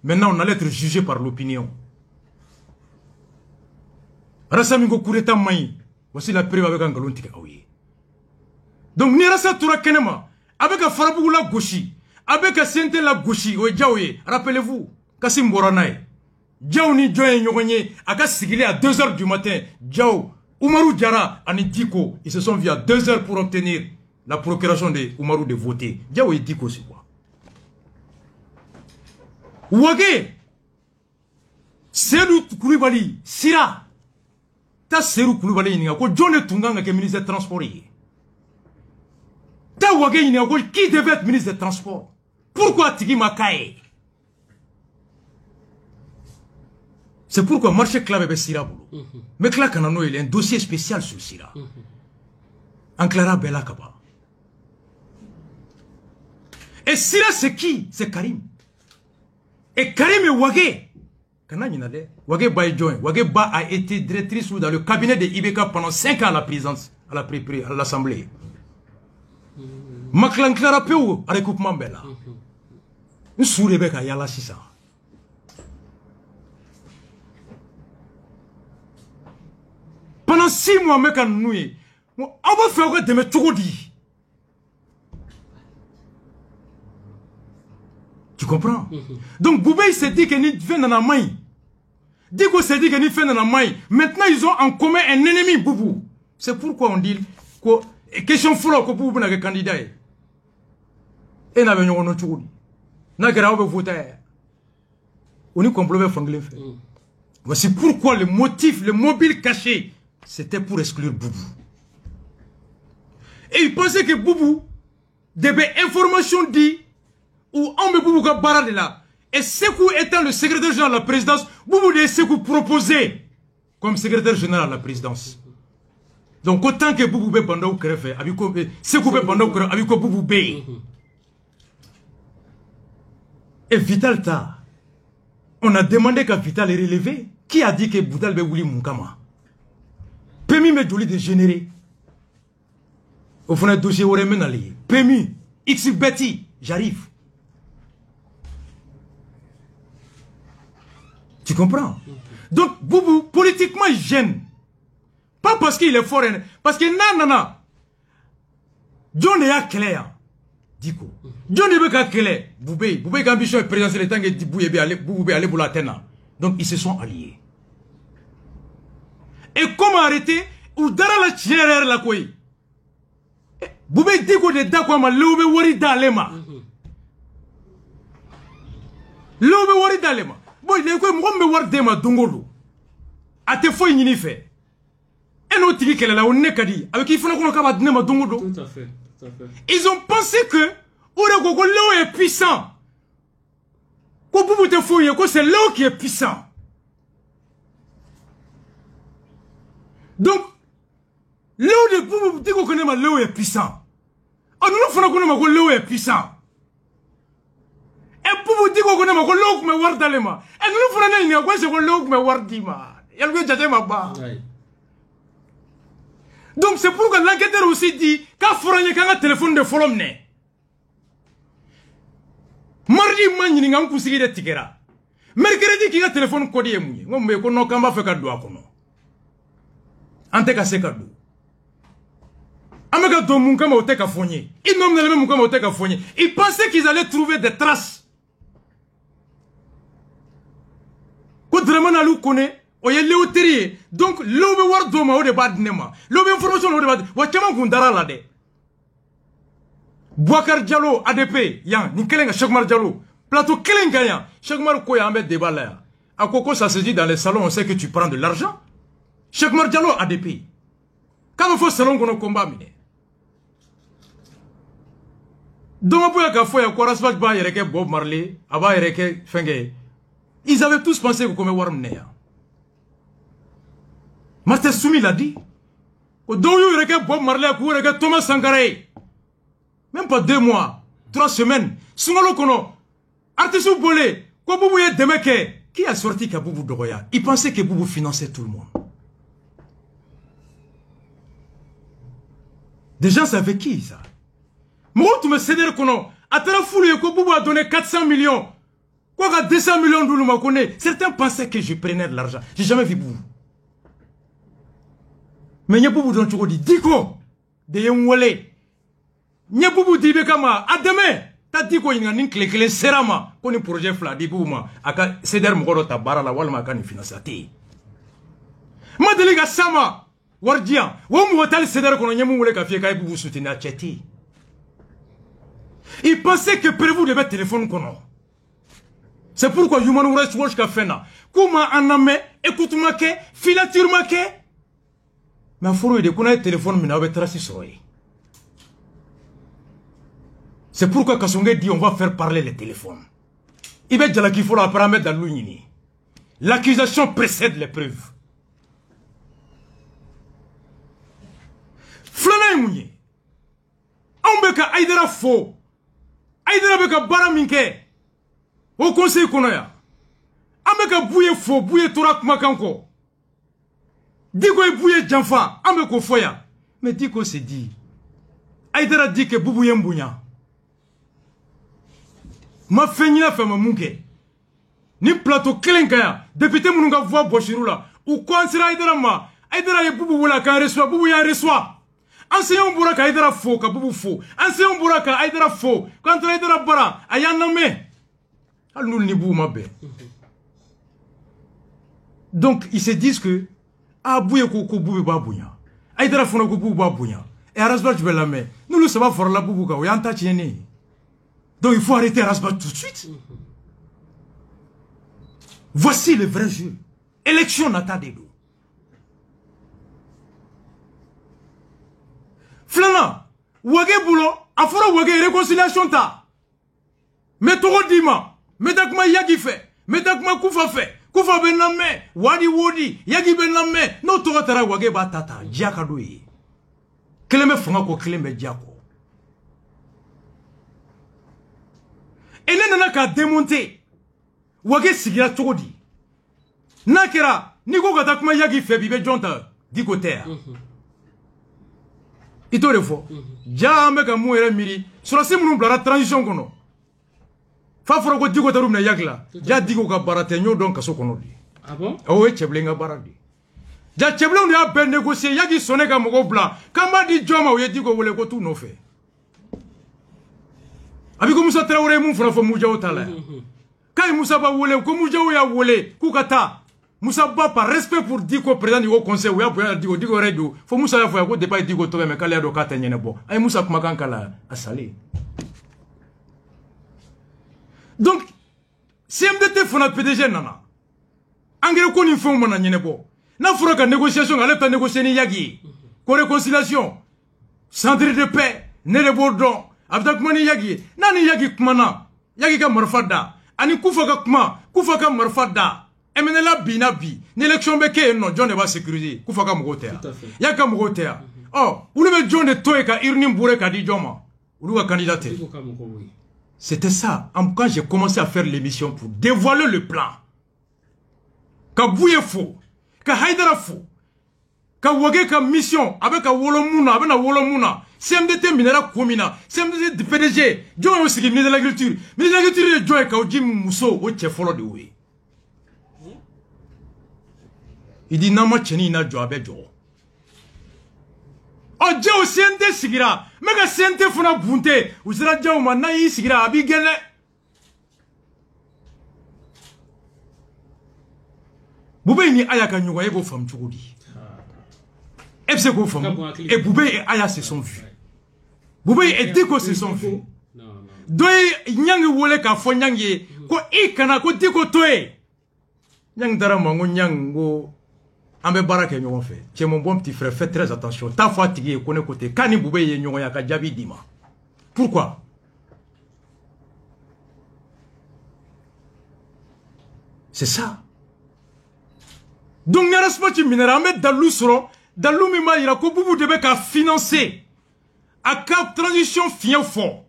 B: Maintenant, on allait être jugé par l'opinion. Rassamingo Koureta Maï, voici la preuve avec un galon tikaoui. Donc, Nirasa Toura Kenema, avec un Farabou la gauchi, avec un Sente la gauchi, ou Djaoué, rappelez-vous, Kassim Boranaï, Djaou ni Djoye Nyoganye, Aka Sigilé à 2 h du matin, Djaou. Oumarou Diara et Diko, ils se sont vus à 2 h pour obtenir la procuration de Oumarou de voter. Diao et Diko, c'est quoi? Ouagé, Serou Koulibaly, Sira, ta Serou Koulibaly, il y a quoi? John Tunganga qui est ministre des Transports. Ta Ouagé, il y a quoi? Qui devait être ministre des Transports? Pourquoi Tigi Makae? C'est pourquoi le marché clave avec Sira. Mais là, il y a un dossier spécial sur Sira. En Clara Bella Kaba. Et Sira, c'est qui? C'est Karim. Et Karim est Wagé. Wagé Baïdjoin. Wagé Ba a été directrice dans le cabinet de Ibeka pendant 5 ans à la présidence, à l'Assemblée. Maklan Clara Peu, à recoupement Bella. Une sous-Rebecca Yala Sissa. Pendant 6 mois, mec, on va faire quoi de me tourdi. Tu comprends? Donc, Boubé s'est dit que ni fait dans la main. Diko s'est dit que ni fait dans la main. Maintenant, ils ont en commun un ennemi, Boubou. C'est pourquoi on dit que question folle que Boubou n'a que candidat. Et n'a pas de tourdi. N'a pas de voter. On y complète Franglais. Voici pourquoi le motif, le mobile caché, c'était pour exclure Boubou. Et il pensait que Boubou, des informations dit, ou on me Boubou ka barade là. Et Sekou étant le secrétaire général de la présidence, Boubou de Sekou proposé comme secrétaire général de la présidence. Donc autant que Boubou be banda ou krefe, Sekou be banda ou krefe, avec Boubou be. Et Vital ta, on a demandé qu'à Vital est relevé. Qui a dit que Vital be Wouli Moukama? Pemi me joli de générer. Au fond, un dossier aurait mené. Pemi, X Betty, j'arrive. Tu comprends? Donc, Boubou, politiquement, il gêne. Pas parce qu'il est fort. Parce que non. John est à clair. Diko. John est à clair. Boubé, ambition est présidentielle. Le temps que Boubou est allé pour la Tena. Donc, ils se sont alliés. Et comment arrêter? Ou dara la tière la koi. Boubé dit qu'on est d'accord ma loube wari dalema. Loube wari dalema. Bon, il est quoi? Moi me war dema dongolo. A te fo yini fait. Et nous tiki qu'elle là on n'est qu'à dire. Avec qui faut qu'on capable dema dongolo.
A: Tout à fait.
B: Ils ont pensé que Oregogo Léo est puissant. Ko Boubou te fo yé ko c'est Léo qui est puissant. Donc, Léo de Boubou dit qu'on connaît ma Léo est puissant. Oh, nous faisons qu'on connaît ma Léo est puissant. Et Boubou dit qu'on connaît ma Léo qui me war dalema. Et nous faisons qu'on connaît Léo qui me war dima. Y'a le gars ma ba. Donc c'est pourquoi l'enquêteur aussi dit qu'a fourni qu'un téléphone de folomne. Mardi mani n'en poussé de tikera. Mercredi qui a téléphone codé mouillé. On me connaît qu'on va faire cadeau à kono. Ante ka se cadeau. Amega do mun kama ote ka fonye. Ils n'ont même mun kama ote ka fonye. Ils pensaient qu'ils allaient trouver des traces. Ko Dramana lu connaît. Oye Léo Terrier. Donc l'obe war do ma o de bad nema. L'obe information o de bad. Wa chama gundara la de. Bouakar Diallo ADP yan ni kelenga Chakmar Diallo. Plateau kelenga yan. Chakmar ko ya ambe débat là. À Coco ça se dit dans les salons on sait que tu prends de l'argent. Chakmar Diallo ADP. Quand on fait salon qu'on a combat mine. Donc pour la fois quoi rasbach ba yereke Bob Marley, aba yereke fenge. Ils avaient tous pensé que comme warmnea. Master Soumi l'a dit. Au dos yereke Bob Marley pour yereke Thomas Sankara. Même pas 2 mois, 3 semaines. Sungalo kono. Artisu bolé. Quoi Boubou est demeke. Qui a sorti que Boubou Doroya? Il pensait que Boubou finançait tout le monde. Des gens savaient qui ça? Moi, tu me cédais qu'on a. À la foule, Boubou a donné 400 millions. Quoi, 200 millions d'où me connaît. Certains pensaient que je prenais de l'argent. J'ai jamais vu Boubou. Mais il y a Boubou dont tu dis, Diko, de Yemwale. Il y a Boubou Dibekama, à demain. T'as dit qu'il y a une clé serama. Qu'on est projet fla, dit Bouma. Aka, céder Mokoro Tabara, la Walma Kani financé. Ma déléga Sama. Wardian, ou m'otal céder qu'on a yamou le café kay Boubou soutenir Tcheti. Il pensait que prévu devait téléphone qu'on a. C'est pourquoi Human Rights Watch a fait là. Comment en amé, écoute-moi que, filature-moi que. Mais il faut qu'on ait téléphone, mais on va tracer sur eux. C'est pourquoi Kassongue dit on va faire parler les téléphones. Il va dire qu'il faut la paramettre dans l'Union. l'accusation précède les preuves. Flana Mouye. Ambeka Aïdara faux. Aïdara beka bara minke. Au conseil konoya. Ambeka bouye faux, bouye torak makanko. Diko e bouye janfa, ambeko foya. Mais Diko se dit. Aïdara dit que boubou yembounya. Ma feigna fait ma mouke. Ni plateau klenkaya. Député mounga voix bochirula. Ou quoi sera Aïdara ma. Aïdara ye boubou wala ka reçoit, boubou ya reçoit. Enseignant Bouraka Aïdara faux, Kaboubou faux. Enseignant Bouraka Aïdara faux. Quand Aïdara bara, Ayaname. Al nous nibou ma bé. Donc, ils se disent que, ah, bouye koko boubé babouya. Aïdara fona boubou babouya. Et Arasba, tu veux la main. Nous le savons faire la boubouka, ou yanta tiene. Donc, il faut arrêter Arasba tout de suite. Voici le vrai jeu. Élection nata de l'eau. Flana, wage boulot, afora wage réconciliation ta. Mais toro dima, mais takma yagi fait, mais takma koufa fait, koufa bename, wadi wodi, yagi bename, no toro tara wage batata, diaka doye. Keleme fonga ko keleme diako. Et nana ka démonter, wage sigira todi. Nakera, niko katakma yagi fait, bibe jonta, di côté. Ito le fo jambe ka mu yere miri sura simu blara transition kono fa foro ko digo tarum na yagla ja digo ka barate nyo don kaso kono di
A: ah bon
B: o e cheblenga baradi ja cheblon ya ben négocier yagi soné ka mogo bla kama di joma o ye digo wole ko tu no fe abi ko Musa Traoré mun fura fo mu jaw tala kay Musa ba wole ko mu jaw ya wole ku kata Moussa Ba par respect pour Diko président du conseil ou ya pour Diko radio faut Moussa ya faut ko débat Diko to me kala do ka tanyene bo ay Moussa kuma kan kala asali. Donc CMDT fona PDG nana engrais ko ni fon mona nyene bo na fura ka négociation ale ta négocier ni yagi ko réconciliation centre de paix ne le bordon abdak mani yagi nani yagi kumana yagi ka marfada ani kufa ka marfada. Et maintenant là, bina bi. L'élection beke non, John ne va sécuriser. Koufaka Mogotea. Yaka Mogotea. Oh, vous le John de Toé ka Irnim Bouré ka di Joma. Vous le candidaté. C'était ça. Quand j'ai commencé à faire l'émission pour dévoiler le plan. Ka Bouye faux. Ka Haïdara faux. Ka Wage ka mission. Avec Wolomuna. Avec Wolomuna. CMDT minera komina. CMDT PDG. John aussi qui ministre de l'agriculture. Ministre de l'agriculture de John ka Ojim Mousso. Oche follow de way. Il dit nama cheni na jo abejo. O je o sente sigira. Mega sente funa bunte. Usira je o manna yi sigira abigele. Boubé ni aya ka nyugo yego fam chugudi. Epse ko fam. Et Boubé et aya se sont vus. Boubé et Diko se sont vus. Doy nyangi wole ka fo nyangi ko ikana ko Diko toé. Nyang dara mango nyango Ambe barake nyon fait. C'est mon bon petit frère, fais très attention. Ta fois tigi connaît côté kani boubé ye nyon yaka jabi dima. Pourquoi? C'est ça. Donc nyara spati minera ambe dalou soro, dalou mima ira ko boubou debe ka financer a cap transition fien fort.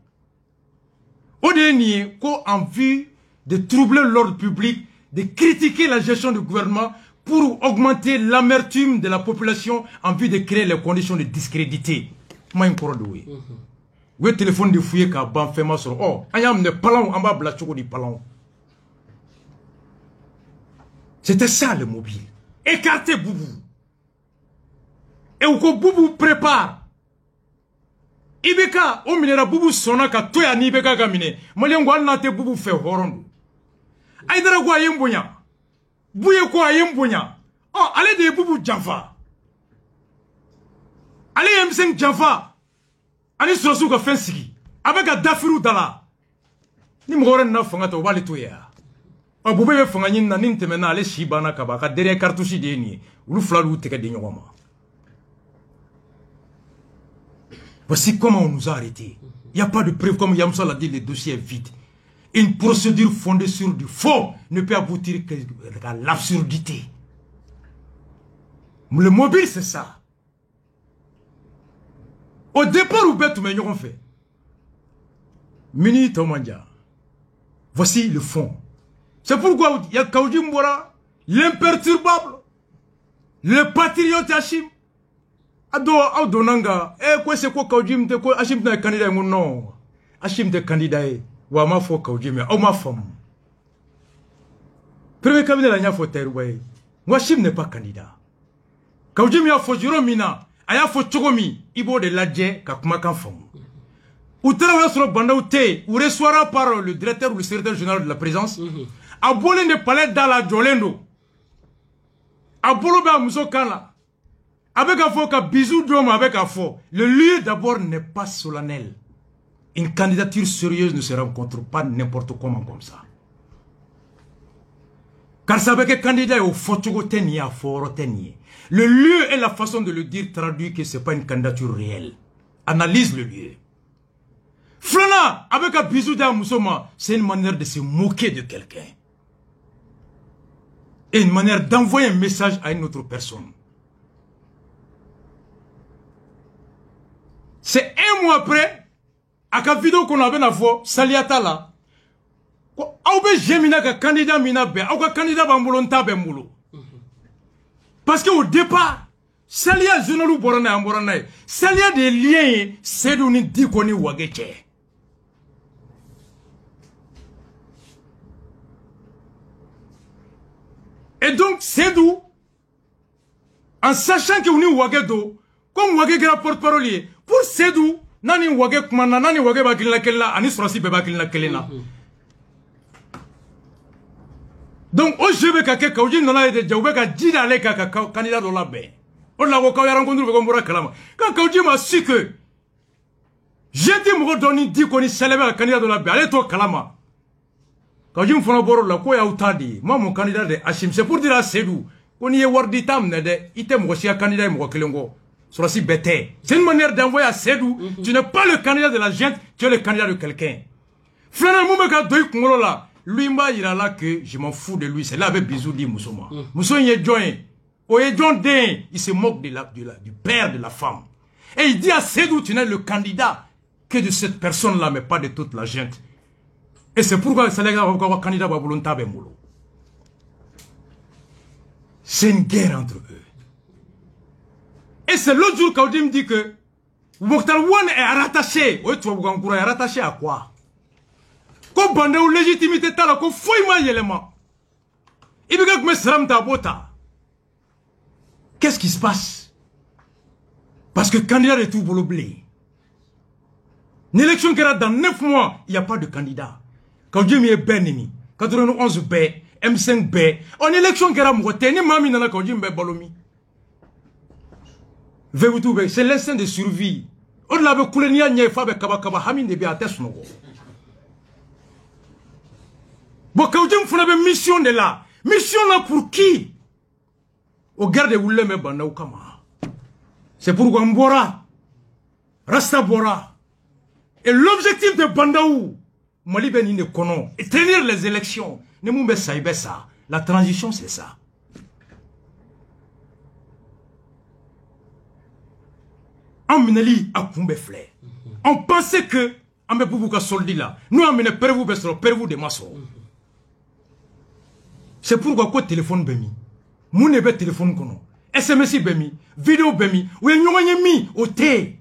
B: Odeni ko en vue de troubler l'ordre public, de critiquer la gestion du gouvernement pour augmenter l'amertume de la population en vue de créer les conditions de discréditer. Moi, un corps de oui. Oui, téléphone de fouiller qu'à ban fait ma sur. Oh, ayam ne palon en bas blacho di palon. C'était ça le mobile. Écartez Boubou. Et où Boubou prépare. Ibeka, au minera Boubou sona ka toya ni Ibeka gamine. Malien gwal nate Boubou fait horon. Aïdara gwa yembonya. Bouye quoi yembonya. Oh, allez de Boubou Java. Allez M5 Java. Allez sur le fin sigi. Avec un dafirou dala. Ni m'aurait n'a fanga to wali toya. Oh, Boubé fanga ni na ninte mena allez shibana kabaka derrière cartouche de ni. Ou flalou teke de nyoma. Voici comment on nous a arrêtés. Il n'y a pas de preuve, comme Yamsa l'a dit, le dossier est vide. Une procédure fondée sur du faux ne peut aboutir qu'à l'absurdité. Le mobile, c'est ça. Au départ, où bête, mais on fait. Mini Tomandia. Voici le fond. C'est pourquoi il y a Kaoudi Mbora, l'imperturbable, le patriote Hachim. Ado Donanga, quoi c'est quoi Kaoudi Mte quoi Hachim n'est candidat mon nom. Hachim est candidat. Wa ma fo Kaoudi mais ma femme. Premier cabinet la nya fo terway. Moi Hachim n'est pas candidat. Kaoudi mi a fo juro mina, aya fo chogomi, ibo de ladje ka kuma kan fam. Ou travailler sur le bandeau T, ou reçoira par le directeur ou le secrétaire général de la présidence, à Bolin de palais dans la Jolendo, à Boloba Mousokana, avec un faux, bisou d'homme avec un faux. Le lieu d'abord n'est pas solennel. Une candidature sérieuse ne se rencontre pas n'importe comment comme ça. Car ça avec un candidat au Fotogoténie à Foroténie. Le lieu et la façon de le dire traduit que ce n'est pas une candidature réelle. Analyse le lieu. Flana, avec un bisou d'un Moussoma, c'est une manière de se moquer de quelqu'un. Et une manière d'envoyer un message à une autre personne. C'est un mois après, à la vidéo qu'on avait fait, Saliata là, candidat candidat parce qu'au départ, Salia Zunolu Borana Amborana, Salia des liens, c'est d'où ni dit qu'on est Wagete. Et donc, c'est d'où, en sachant que vous êtes Wagedo, comme Wagegera porte-parole, pour c'est d'où, Nani Wagek Mana, Nani Wagebakila Kella, Anis Rossi Bebakila Kelena. Donc, au jeu de Kaka, Kaoudi n'a été Djaoubeka, dit à l'Eka, candidat de la baie. On l'a rencontré comme Mora Kalama. Quand Kaoudi m'a su que j'ai dit, moi, donner, dit qu'on est célèbre à candidat de la baie, allez-toi Kalama. Quand je me fais un bord là, quoi y moi mon candidat de Hachim, c'est pour dire à Sedou, qu'on y est wardi tam, il t'aime aussi un candidat, moi, Kelongo, sur la si bête. C'est une manière d'envoyer à Sedou, tu n'es pas le candidat de la gente, tu es le candidat de quelqu'un. Flana Moumeka Doy Kumolola, lui m'a dit là que je m'en fous de lui, c'est là avec bisou dit Moussoma. Moussoma y est joint, il se moque du père de la femme. Et il dit à Sedou, tu n'es le candidat que de cette personne-là, mais pas de toute la gente. Et c'est pourquoi le candidat Babulonta Bemoulo. C'est une guerre entre eux. Et c'est l'autre jour qu'Audi me dit que Mokhtar Wane est rattaché. Oui, tu vois, est rattaché à quoi? Qu'on bande ou légitimité tala, qu'on fouille ma yélément. Il veut que me sram ta bota. Qu'est-ce qui se passe? Parce que le candidat est tout pour l'oublier. Une élection qui est dans 9 mois, il n'y a pas de candidat. Quand Dieu m'y est béni, 91 B, M5 B, en élection qui est à ni mami n'a quand Dieu m'y balomi. C'est l'instinct de survie. On l'a vu couler ni à n'y faire kaba hamin de biates no. Bon, quand Dieu m'y fait mission de là, mission là pour qui? Au garde où le me banda ou kama. C'est pour Gwambora, Rasta Bora. Et l'objectif de Bandaou, Mali Beni ne connaît, et tenir les élections. La transition, c'est ça. En Minali, à Koumbe Flé. On pensait que, en Mepouka Soldi là, nous en menons Pervou de Masso. C'est pourquoi quoi téléphone Bemi. Mon ebe téléphone kono. SMS Bemi, vidéo Bemi, ou yon mi au thé.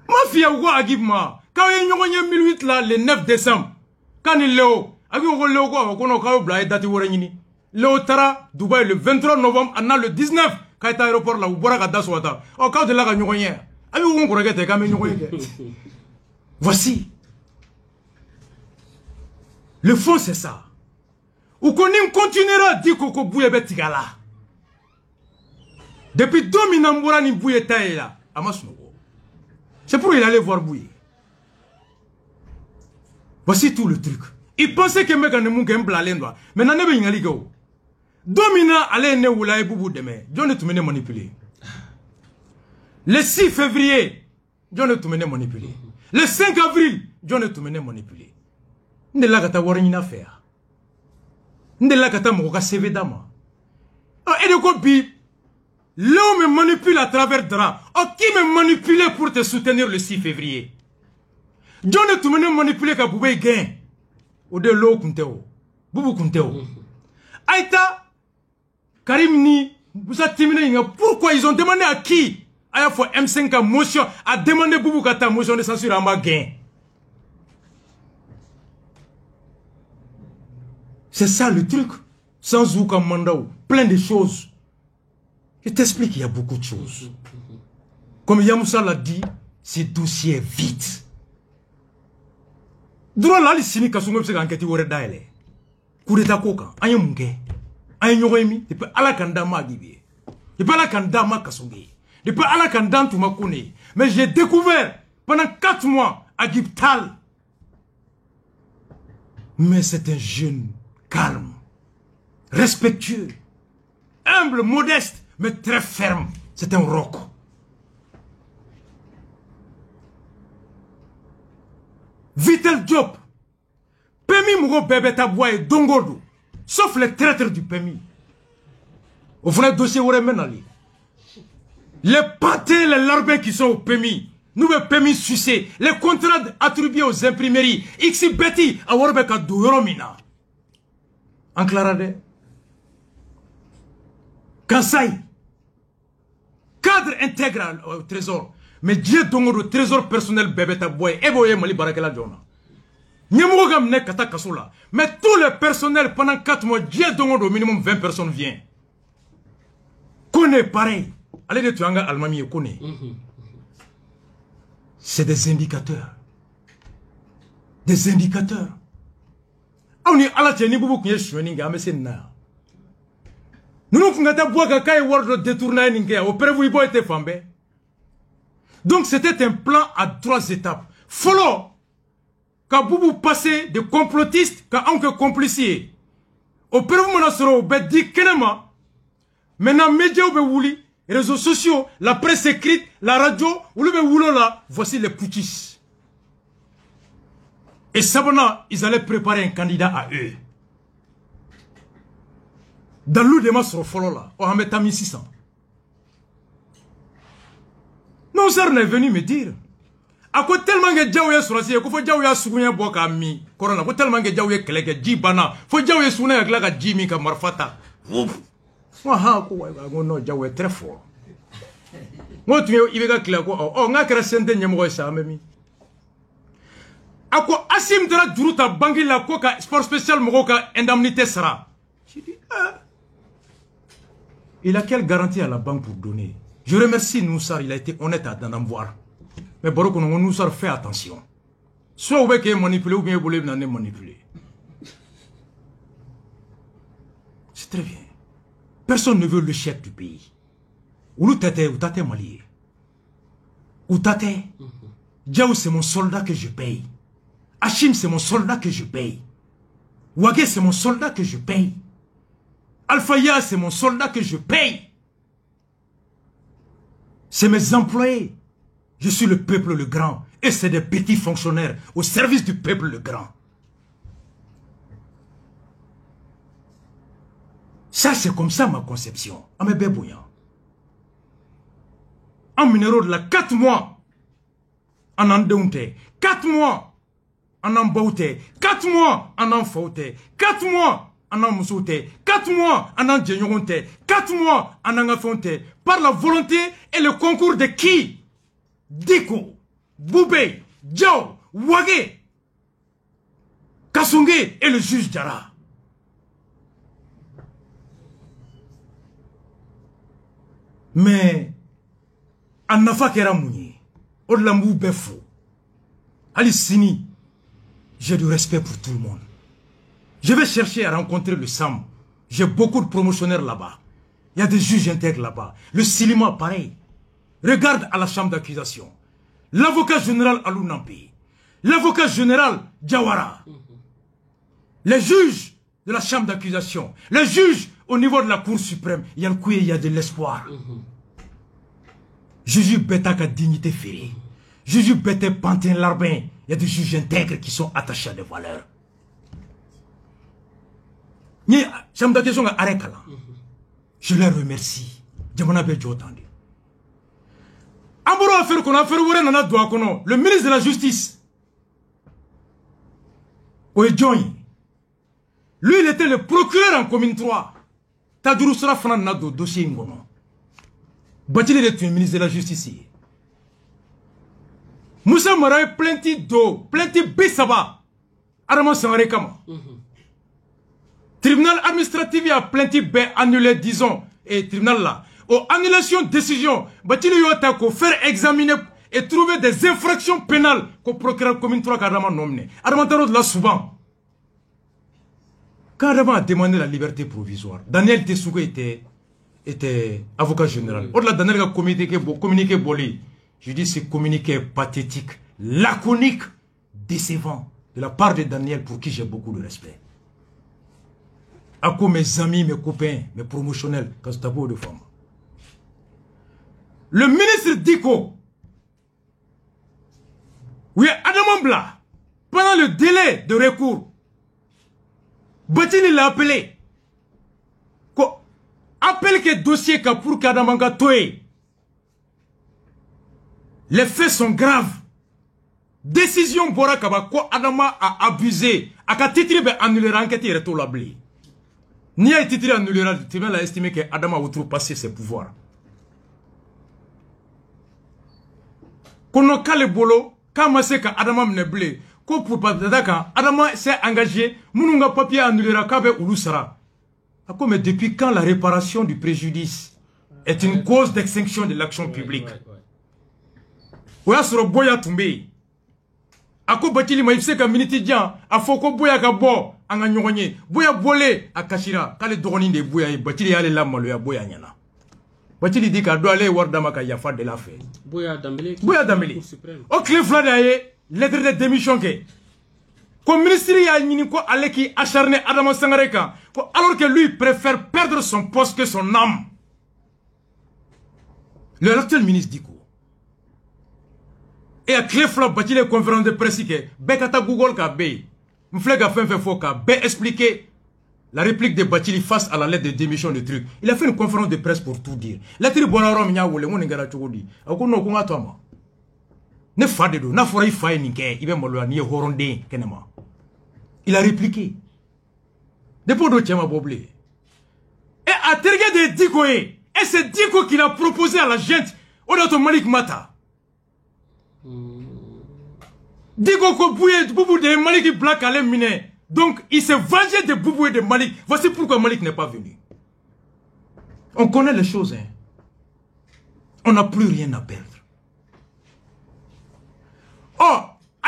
B: Ma fille a ouwa agibma. Quand il y a 1008 là, le 9 décembre, quand il est là, Léo quoi, on a quand même date Warrenini. Léo Tara, Dubaï, le 23 novembre, on a le 19, quand il est à l'aéroport là, où Boraga Daswata. Oh, quand il est là, il y a un regarde, quand même, voici. Le fond, c'est ça. Ou qu'on continuera à dire qu'on bouille betigala. Depuis 2000 ans, on a bouille taïla. C'est pour il aller voir bouiller. Voici tout le truc. Il pensait que mec ne mougue un blalendwa. Mais n'en est pas une ligo. Domina allait ne oula et boubou demain. John est tout mené manipuler. Le 6 février, John est tout mené manipuler. Le 5 avril, John est tout mené manipuler. Ndela kata warina faire. Ndela kata moka CV dama. Et de quoi bi? L'homme me manipule à travers drap. Oh, qui me manipulait pour te soutenir le 6 février? John tu me manipulé ka boubé gain. Ou de l'eau kunteo. Boubou kunteo. Aïta. Karim ni. Vous avez terminé. Pourquoi ils ont demandé à qui? À la fois M5 a motion. A demandé Boubou Kata motion de censure à ma gain. C'est ça le truc. Sans aucun mandat. Plein de choses. Je t'explique qu'il y a beaucoup de choses. Comme Yamoussa l'a dit, ce dossier est vide. Droit là, les cyniques qui sont enquêtés au Redaile. Koureta Koka, Ayen Munke, Ayen Yoremi, et puis Alakandama Gibi. Et puis Alakandama Kasongi. Et puis Alakandam Tumakone. Mais j'ai découvert pendant 4 mois à Giptal. Mais c'est un jeune calme, respectueux, humble, modeste, mais très ferme. C'est un roc. Vitel Diop, Pemi Mougo Bébé Bois et Dongodo, sauf les traîtres du Pemi. Au fond, le dossier où menali. Les pâtés, les larbins qui sont au Pemi, nous le Pemi sucé, les contrats attribués aux imprimeries, Xi Betty, à Warbeka Douyoromina. En clarade, Kansai, cadre intégral au trésor. Mais Dieu donne le trésor personnel bébé taboy et boye mali barakela jona. Nyamogam ne kata kasola. Mais tout le personnel pendant 4 mois, Dieu donne au minimum 20 personnes vient. Connaît pareil. Allez de Tuanga Almami connaît. C'est des indicateurs. Des indicateurs. On est à la tienne beaucoup qui est choueninga mais c'est na. Nous nous faisons boire kaka et word détourner ninga. Au prévu il était fambé. Donc c'était un plan à 3 étapes. Follow, quand Boubou passait de complotiste, quand on complicier. Au prévu mon asuro, ben dit kenema. Maintenant médias ou wouli, réseaux sociaux, la presse écrite, la radio, ou le woulo là, voici les poutis. Et Sabona, ils allaient préparer un candidat à eux. Dans l'eau de ma sur follow là, on a mis 1600. Non, ça est venu me dire. À quoi tellement que Djaouya sur la scie, qu'il faut Djaouya souvenir boka mi, corona, faut tellement que Djaouya keleke djibana, faut Djaouya souvenir avec la djimi comme marfata. Moi, quoi, non, Djaouya très fort. Moi, tu es, il va clair quoi, oh, on a créé un dernier mot ça, même. À quoi Assim de la Drouta Bangui la coca, sport spécial Mokoka, indemnité sera. J'ai dit, ah. Il a quelle garantie à la banque pour donner? Je remercie Noussar, il a été honnête à d'en voir. Mais Boroko Noussar fait attention. Soit vous voulez manipuler ou bien vous voulez manipuler. C'est très bien. Personne ne veut le chef du pays. Ou tate malié. Ou tate. Djaou c'est mon soldat que je paye. Hachim c'est mon soldat que je paye. Wagé c'est mon soldat que je paye. Alphaya c'est mon soldat que je paye. C'est mes employés. Je suis le peuple le grand. Et c'est des petits fonctionnaires au service du peuple le grand. Ça, c'est comme ça ma conception. En minéraux de la 4 mois en Andounte, 4 mois en Ambaoute, 4 mois en Amfaoute, 4 mois en Amousoute, 4 mois en Andjenyoronte, 4 mois en Angafonte, par la volonté et le concours de qui? Diko, Boubé, Djao, Wagé, Kasungé et le juge Djara. Mais, en Nafa Keramouni, Odlambou Befou, Alisini, j'ai du respect pour tout le monde. Je vais chercher à rencontrer le SAM. J'ai beaucoup de promotionnaires là-bas. Il y a des juges intègres là-bas. Le Silima, pareil. Regarde à la chambre d'accusation. L'avocat général Alou Nampi. L'avocat général Diawara. Les juges de la chambre d'accusation. Les juges au niveau de la Cour suprême. Il y a le couille, il y a de l'espoir. Juju Betaka dignité ferrée. Juju Bete Pantin Larbin. Il y a des juges intègres qui sont attachés à des valeurs. Je les remercie. Le ministre de la Justice, lui, il était le procureur en commune 3. Tadjurou sera fana na do dossier ngono. Batili est le ministre de la Justice. Moussa Maraye plainti do, plainti Bissaba. Arama Sangare Kama. Tribunal administratif a plainti B annulé, disons, et tribunal là. Aux annulations décision, Batili yota ko faire examiner et trouver des infractions pénales qu'au procureur commune 3 Kadama nommé. Arama Tarot là souvent. Quand Adama a demandé la liberté provisoire, Daniel Tessouko était avocat général. Au-delà de Daniel a communiqué Boli, je dis c'est communiqué pathétique, laconique, décevant de la part de Daniel pour qui j'ai beaucoup de respect. À quoi mes amis, mes copains, mes promotionnels, quand c'est de femmes. Le ministre Diko, oui, Adama Bla, pendant le délai de recours, Batili l'a appelé. Appelle que dossier pour Kadamanga Toé. Les faits sont graves. Décision Bora Kaba, quoi Adama a abusé. A ka titri be annuler enquête et retour la blé. Ni a titri annuler, le tribunal a estimé que Adama a outrepassé ses pouvoirs. Kono kale bolo, kama se ka Adama mneblé. Ko pour pas d'accord, Adama s'est engagé, Moununga papier annulera Kabe Oulusara. Mais depuis quand la réparation du préjudice est une cause d'extinction de l'action publique? Oya soro boya tumbe. Ako batili maïfse ka miniti dian, afoko boya ka bo, anga nyonye, boya bolé a kashira, kale doroni de boya, batili ale la malo ya boya nyana. Batili dit ka do ale wardama ka yafa de la fe. Boya Dambélé. Boya Dambélé. Au clé fladaye, lettre de démission que comme ministre a dit ko Aleki acharné Adama Sangare Ka, alors que lui préfère perdre son poste que son âme. Le actuel ministre dit quoi? Et à clé flop bâti les conférences de presse que Bekata Google ka bé, m'flega fait faux ka bé expliquer la réplique de Batili face à la lettre de démission de truc. Il a fait une conférence de presse pour tout dire. La tri bonarom nya wole mon ngara chogodi. Akono ko ngato ma. Ne fade do na fora ifaye ninke ibe molo ni horonde kenema. Il a répliqué. Depuis de Tchema Boblé. Et à terre de Dikoé. Et c'est Diko qui l'a proposé à la gente. Au Malik Mata. Diko ko bouye Boubou de Malik Black à miné. Donc il s'est vengé de Boubou et de Malik. Voici pourquoi Malik n'est pas venu. On connaît les choses. Hein. On n'a plus rien à perdre. Oh,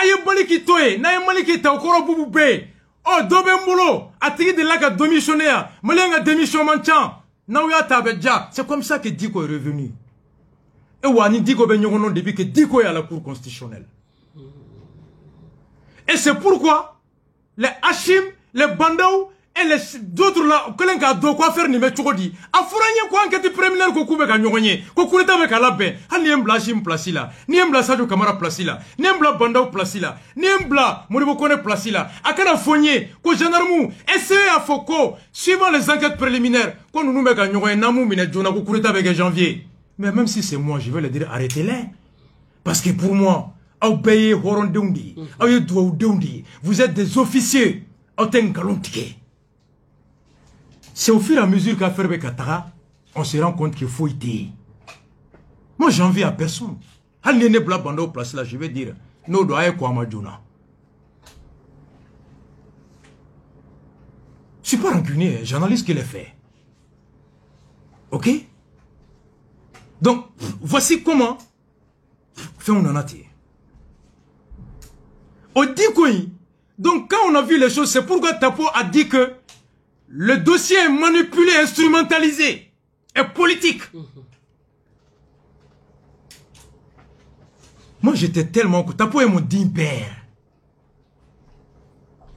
B: aye Maliki Toé, naye Maliki ta okoro Boubou Bé. Oh, Dobe Mbolo, attiré de là qu'a démissionné, Malien a démissionné manchan. Naouya Tabedja, c'est comme ça que Diko est revenu. Et Wani Diko ben yogonon depuis que Diko est à la Cour constitutionnelle. Et c'est pourquoi les Hachim, les Bandaou et les d'autres là, que l'on a de quoi faire ni me chokodi. A fouragné quoi enquête préliminaire ko koube ka nyogné, ko kureta avec la bain. Hani embla Hachim placé là, ni embla Sadio Kamara placé là, ni embla Bandaou placé là, ni embla Modibo Kone placé là. A kana fogné, ko gendarme, essayez à Foko, suivant les enquêtes préliminaires, ko nous me ka nyogné namou mine jona ko kureta avec janvier. Mais même si c'est moi, je vais le dire, arrêtez-les. Parce que pour moi, vous êtes des officiers. C'est au fur et à mesure qu'à faire Bekatara, on se rend compte qu'il faut y. Moi, j'en envie à personne. Je vais dire, nous doit quoi Madjuna. Je ne suis pas rancunier, journaliste qui l'a fait. Ok? Donc, voici comment fait on en a tiré. On dit quoi? Donc, quand on a vu les choses, c'est pourquoi Tapo a dit que le dossier est manipulé, instrumentalisé et politique. Moi, j'étais tellement... Tapo est mon digne père.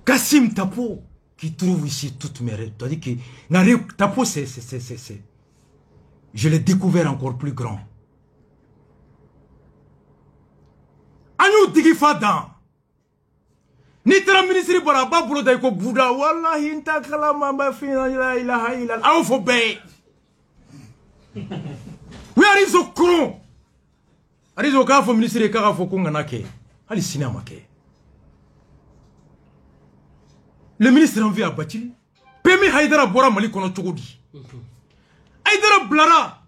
B: Kassim Tapo, qui trouve ici toutes mes rêves. Tapo, c'est... Je l'ai découvert encore plus grand. Agnou Digifadan. Ni tara ministre bara ba bolo day ko buda wallahi inta kala mamba fina la ilaha illa aw fo be. We are so kron. Arizo ka fo ministre ka fo ko ngana ke. Ali sinama ke. Le ministre en vient à Bachili. Pemi Haïdara Bora Mali kono chogodi. Haïdara Blara.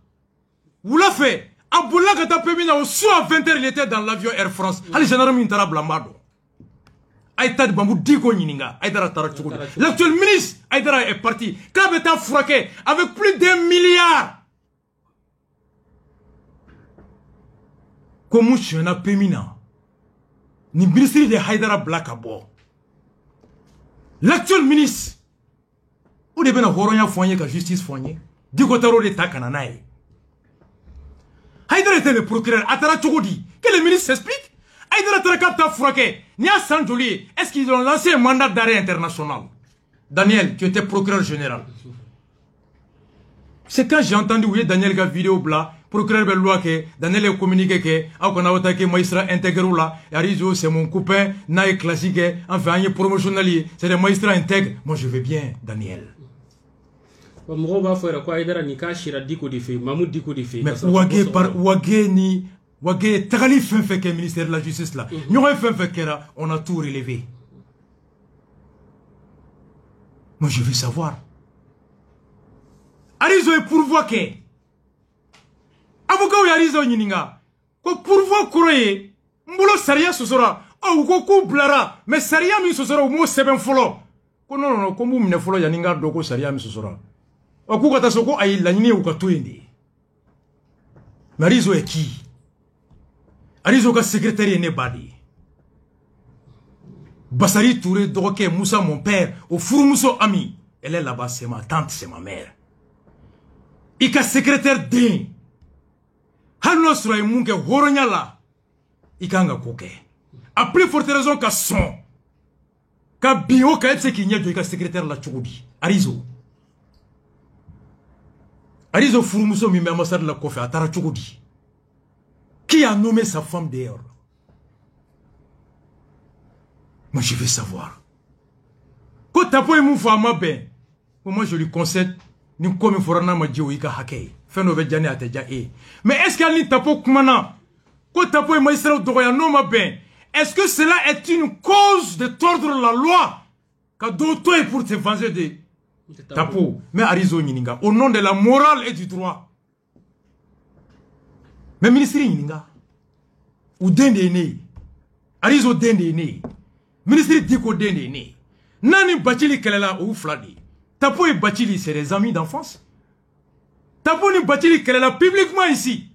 B: Vous l'a fait. Aboula Gata Pemi na au soir à 20h il était dans l'avion Air France. Ali général Mintara Blamado. Aïta de Bambou Diko Nininga. Haïdara Tara chogodi. L'actuel ministre Haïdara est parti. Kabeta fraqué avec plus d'1 milliard. Comment je n'ai Pemi na. Ni ministre de Haïdara Blakabo. L'actuel ministre, où est bien Horonya Foigné que justice Foigné, du côté de Takananaï. Haïdara était le procureur, Atara Chogodi, que le ministre s'explique. Haïdara Tarakapta Fouake, Nia Sanjoli, est-ce qu'ils ont lancé un mandat d'arrêt international? Daniel, tu étais procureur général. C'est quand j'ai entendu oui, Daniel Ga vidéo bla, procureur Bellois que Daniel est communiqué que, a qu'on a attaqué magistrat intégré là, Arizo c'est mon copain, naï classique, enfin un promotionnel, c'est des magistrats intègres. Moi je vais bien, Daniel.
A: Moi va faire quoi? Haïdara Nika Shira Diko di fait, Mahmoud Diko di fait.
B: Mais Ouagé par Ouagé ni Ouagé Tagali fait que ministère de la justice là, nous avons fait que là, on a tout relevé. Moi je veux savoir. Arizo est pourvoi que avocat ou Arizo Nininga ko pourvoi croyez mbolo saria sosora ou ko ku blara mais saria mi sosora ou mo seben folo ko non ko mu mne folo yaninga do ko saria mi sosora o ku kata soko ay la nyini ou ka toyende mais Arizo est qui? Arizo ka secrétaire ne badi Bassari Touré Doroké Moussa mon père au Fourmousso ami elle est là-bas c'est ma tante c'est ma mère. Ika secrétaire din Hanno sura munke horonya la Ika nga koke a plus forte raison ka son ka bio ka etse ki nyedo ika secrétaire la chugudi Arizo Fourmousso mi memasa de la kofe atara chugudi. Qui a nommé sa femme d'ailleurs? Moi je veux savoir. Quand tapo emu fama ben moi je lui concède ni comme forana ma jiwo ika hake feno be jani ateja e mais est-ce qu'elle ni tapo kumana ko tapo e maïsra doya no ma ben est-ce que cela est une cause de tordre la loi ka do to est pour te venger de tapo mais Arizo Nininga au nom de la morale et du droit mais ministre Nininga ou dende ne Arizo dende ne ministre Diko dende ne nani Bachili kelela ou fladi Tapo et Bachili, c'est des amis d'enfance. Tapo et Bachili, qu'elle est là publiquement ici.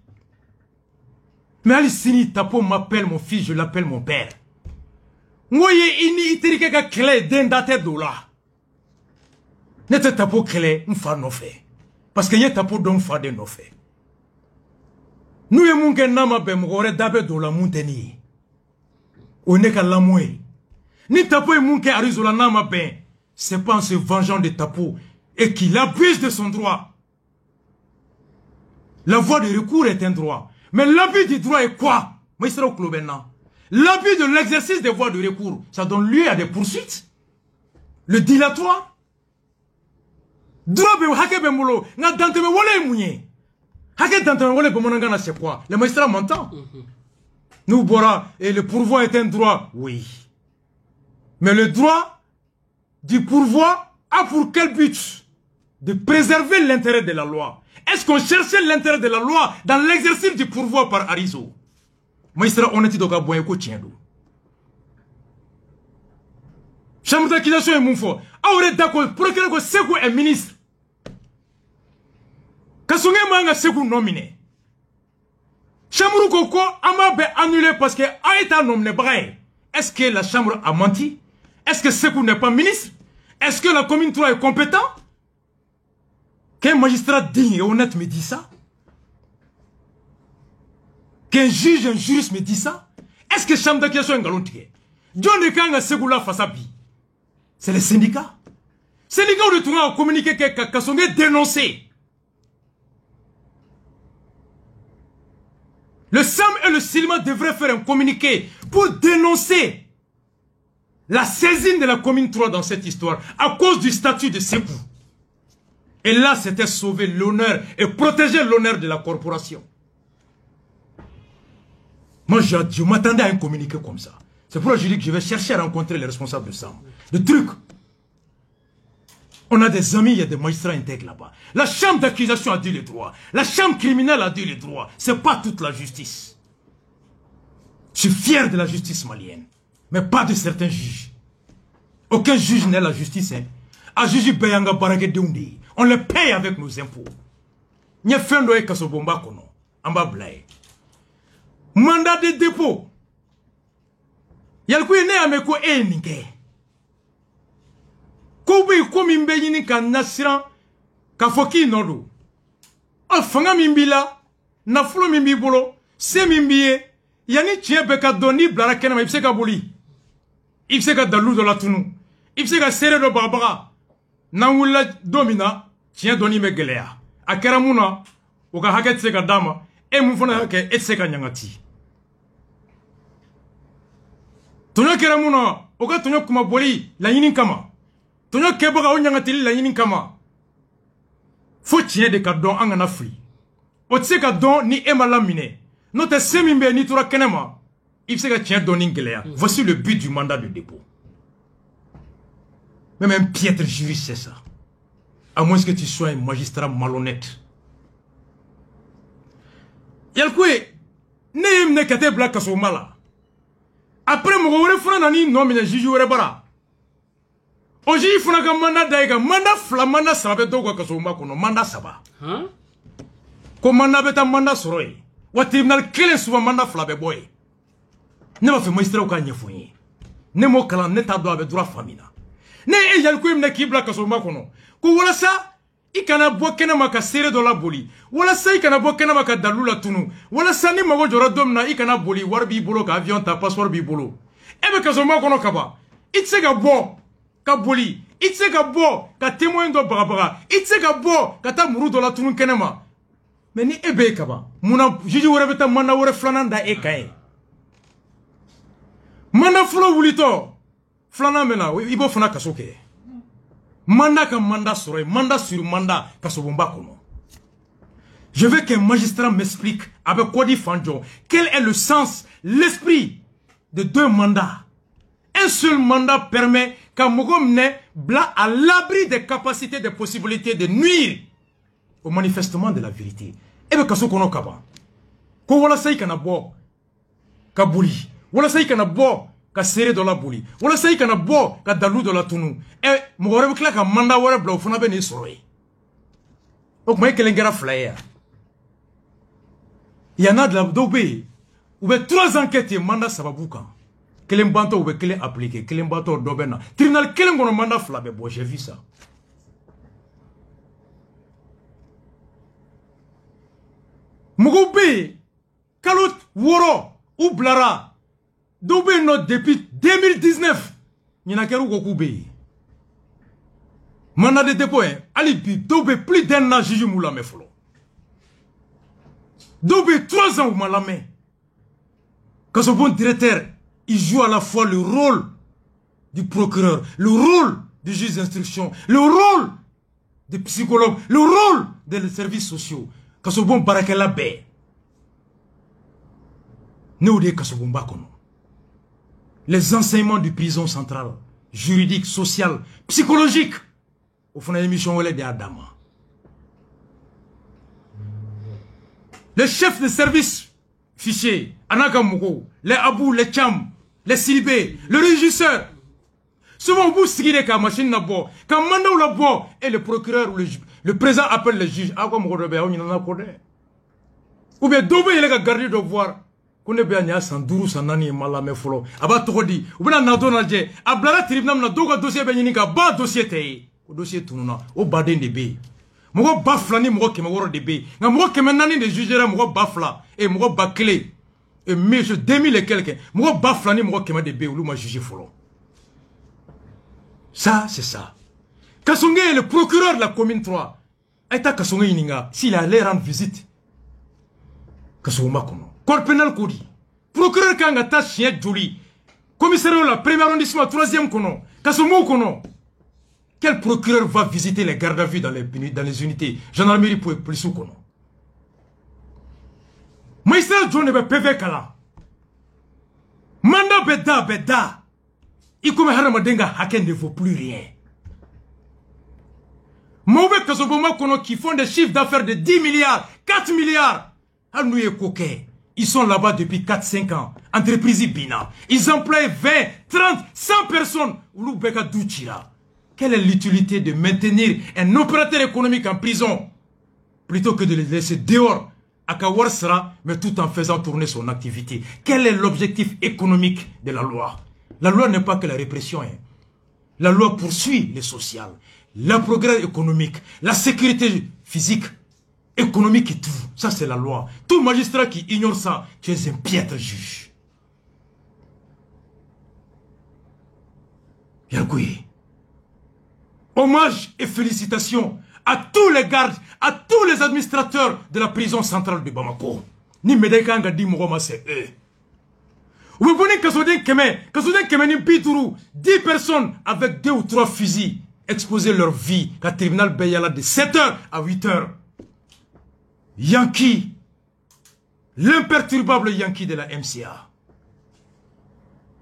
B: Mais Alicini, Tapo m'appelle mon fils, je l'appelle mon père. Moye ini iterike ka kele den date dola. Nete Tapo kele, m'fa no fait. Parce que yé Tapo don fa de no fait. Nous y munke nama be m'gore dabe dola munteni. Oneka lamwe. Ni Tapo et munke arizola nama ben. C'est pas en se vengeant de Tapo et qu'il abuse de son droit. La voie de recours est un droit. Mais l'abus du droit est quoi? L'abus de l'exercice des voies de recours, ça donne lieu à des poursuites. Le dilatoire. Droit be hake be molo, na dante me wole mounye. Hake dante me wole be monanga c'est quoi? Le magistrat m'entend. Nous bora et le pourvoi est un droit. Oui. Mais le droit du pourvoi a pour quel but? De préserver l'intérêt de la loi. Est-ce qu'on cherchait l'intérêt de la loi dans l'exercice du pourvoi par Arizo? Maïsra honnête doka boyeko tiendo. Chambre d'accusation est mon fort. Aure d'accord, procureur ko Sekou est ministre. Kasonge manga Sekou nominé. Chambre koko amabe annulé parce que a été nominé braille. Est-ce que la chambre a menti? Est-ce que Sekou n'est pas ministre? Est-ce que la commune 3 est compétent? Qu'un magistrat digne et honnête me dit ça? Qu'un juge, un juriste me dit ça? Est-ce que chambre d'accusation est galontique? John de Kanga Sekou la face à bi. C'est les syndicats. Les syndicats ont retourné à communiquer que sont dénoncés. Le SAM et le CILMA devraient faire un communiqué pour dénoncer la saisine de la commune 3 dans cette histoire à cause du statut de Sékou. Et là, c'était sauver l'honneur et protéger l'honneur de la corporation. Moi, je m'attendais à un communiqué comme ça. C'est pourquoi je dis que je vais chercher à rencontrer les responsables de SAM. Le truc. On a des amis, il y a des magistrats intègres là-bas. La chambre d'accusation a dit les droits. La chambre criminelle a dit les droits. C'est pas toute la justice. Je suis fier de la justice malienne. Mais pas de certains juges. Aucun juge n'est la justice. Hein. A juge Bayanga Barake Deundi. On les paye avec nos impôts. N'y a fait un kasobomba kono. Amba blaye. Mandat de dépôt. Yalkou ne ameko e ninke. Koube komi mbeyini ka nasiran ka foki nodu. A fanga mimbila. Na flo mimbi bolo. Se mimbiye. Yani tien beka doni blara kenama ipse ka boli. Ipse ka dalou de la tunu. Ipse ka sere do barbara. Nanwula domina. Tien doni me gelea. A keramuna. Oka haket se ka dama. E mufona hake et se ka nyangati. Tonyo keramuna. Oka tonyo kuma boli la yinin kama. Tonyo keboka o nyangatili la yinin kama. Fo tien de ka don angana fri. O tse ka don ni ema lamine. Notre semimbe ni tura kenema. Il sait que tient donné gelea. Voici le but du mandat de dépôt. Même un piètre juriste, c'est ça. À moins que tu sois un magistrat malhonnête. Yalkoué, ne me kate black kasomala. Après mon refrain nani non mais juge bara. Oji funa ka mandat daiga mandat flamanda sabe dogo kasoma kono mandat saba. Hein? Ko mandat beta mandat soroy. Wa tribunal kelen souvent mandat flabe boy. Ne ma fait magistrat ka nyefoyi. Ne mo kala ne ta do abe droit famina. Ne e yalkoué me kibla kasoma kono. Ko wala sa ikana bo kenema ka sere do la boli. Wala sa ikana bo kenema ka dalula tunu. Wala sa ni mago jora domna ikana boli warbi bolo ka avion ta passeport bi bolo. Ebe kasoma kono kaba. Itse ga bo ka boli. Itse ga bo ka témoin do barabaga. Itse ga bo ka ta muru do la tunu kenema. Mais ni ebe kaba. Muna jiji wore beta manda wore flananda e kae. Manda flo wulito. Flana mena ibo fana kasoke. Manda ka manda soroy, manda sur manda kasobomba kono. Je veux qu'un magistrat m'explique avec Kodi Fandjo quel est le sens, l'esprit de deux mandats. Un seul mandat permet qu'un Mogomne bla à l'abri des capacités, des possibilités de nuire au manifestement de la vérité. Et bien, kaso kono kaba. Ko wala say kana bo ka buli. Wala say kana bo ka sere do la buli. Wala say kana bo ka dalu do la tunu. E mo gore bikla ka manda wara bla funa be ni soroy. Ok may kelengera flyer. Il y en a de la dobé. Ou be 3 enquêtes manda sababuka. Kelen banto ou be kelen appliqué, kelen banto dobena. Tribunal kelen gono manda flabe bo, j'ai vu ça. Mugube Kalot Woro ou Blara Dobe not depuis 2019 Nina keru Gokube Mandat de dépôt Alibi Dobe plus d'un an Jiji Moulame Folo Dobe 3 ans ou Malame Quand ce bon directeur il joue à la fois le rôle du procureur, le rôle du juge d'instruction, le rôle des psychologues, le rôle des services sociaux. Kasobon barakela be. Neode kasobomba kono. Les enseignements du prison centrale, juridique, social, psychologique. Au fond de l'émission, on est des Adama. Les chefs de service fichiers, Anaka Mougo, les Abou, les Cham, les Silibé, le régisseur. Souvent, vous sigilez qu'à machine n'a pas, quand mandat ou la bois, et le procureur ou le président appelle le juge. Ah, comme ou bien, Dobé, il est gardé de voir. Qu'on est bien, il y a 112, 109, malame folo. Aba Togodi, ou bien, Nadonalje, Ablala tribunal, na doga dossier, Benika, ba dossier te. Au dossier tourna, au badin de B. Moi, baflani, moi, qui me de B. Moi, qui me nani de juger, moi, bafla, et moi, baclé. Et mais je 2000 et quelqu'un. Moi, baflani, moi, qui me de B, ou moi, juger folo. Ça, c'est ça. Kassongue est le procureur de la commune 3. Aïta Kassongue Ininga, s'il allait rendre visite. Kassongue Makono. Corps pénal Kodi. Procureur Kanga ta chien joli. Commissariat la premier arrondissement, 3e kono. Kasomo kono. Quel procureur va visiter les gardes à vue dans les unités? Gendarmerie pour police kono. Magistrat John ebe PV kala. Manda beda. Ikome haramadenga haken ne vaut plus rien. Mauvais Kasoboma kono qui font des chiffres d'affaires de 10 milliards, 4 milliards. Anouye Koke. Ils sont là-bas depuis 4-5 ans. Entreprise Bina. Ils emploient 20, 30, 100 personnes. Oulubeka Douchira. Quelle est l'utilité de maintenir un opérateur économique en prison plutôt que de le laisser dehors à Kawarsara, mais tout en faisant tourner son activité? Quel est l'objectif économique de la loi? La loi n'est pas que la répression. La loi poursuit le social, le progrès économique, la sécurité physique, économique et tout. Ça, c'est la loi. Tout magistrat qui ignore ça, tu es un piètre juge. Yankoui. Hommage et félicitations à tous les gardes, à tous les administrateurs de la prison centrale de Bamako. Ni Medeka Ngadi Mouroma, c'est eux. Vous venez Kasouden Keme ni Pitourou, 10 personnes avec 2 ou 3 fusils exposer leur vie qu'à tribunal Beyala de 7h à 8h. Yankee, l'imperturbable Yankee de la MCA.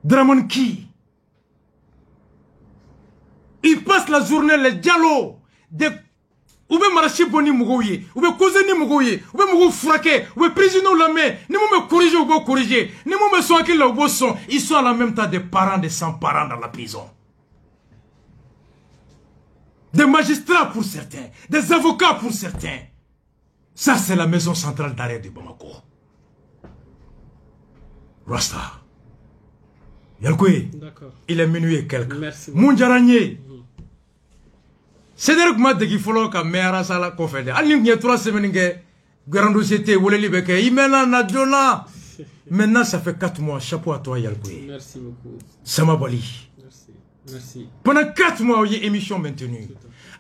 B: Dramon Ki. Il passe la journée, les dialogues, ou bien marachi boni mougoye, ou bien causer ni mougoye, ou bien mougou fraqué, ou bien prisonnier la main, ni me corriger ou bien corriger, ni me soin qu'il la ou son, ils sont en la même temps des parents, des 100 parents dans la prison. Des magistrats pour certains, des avocats pour certains. Ça c'est la maison centrale d'arrêt de Bamako. Rasta. Yankoui, il est minuit et quelques.
A: Merci.
B: Moundjaranye. C'est-à-dire que je suis dit que je suis la conférence. Il y a 3 semaines que grand dossier était maintenant ça fait 4 mois. Chapeau à toi Yankoui.
A: Merci beaucoup.
B: Samabali.
A: Merci.
B: Pendant 4 mois, il y a une émission maintenue.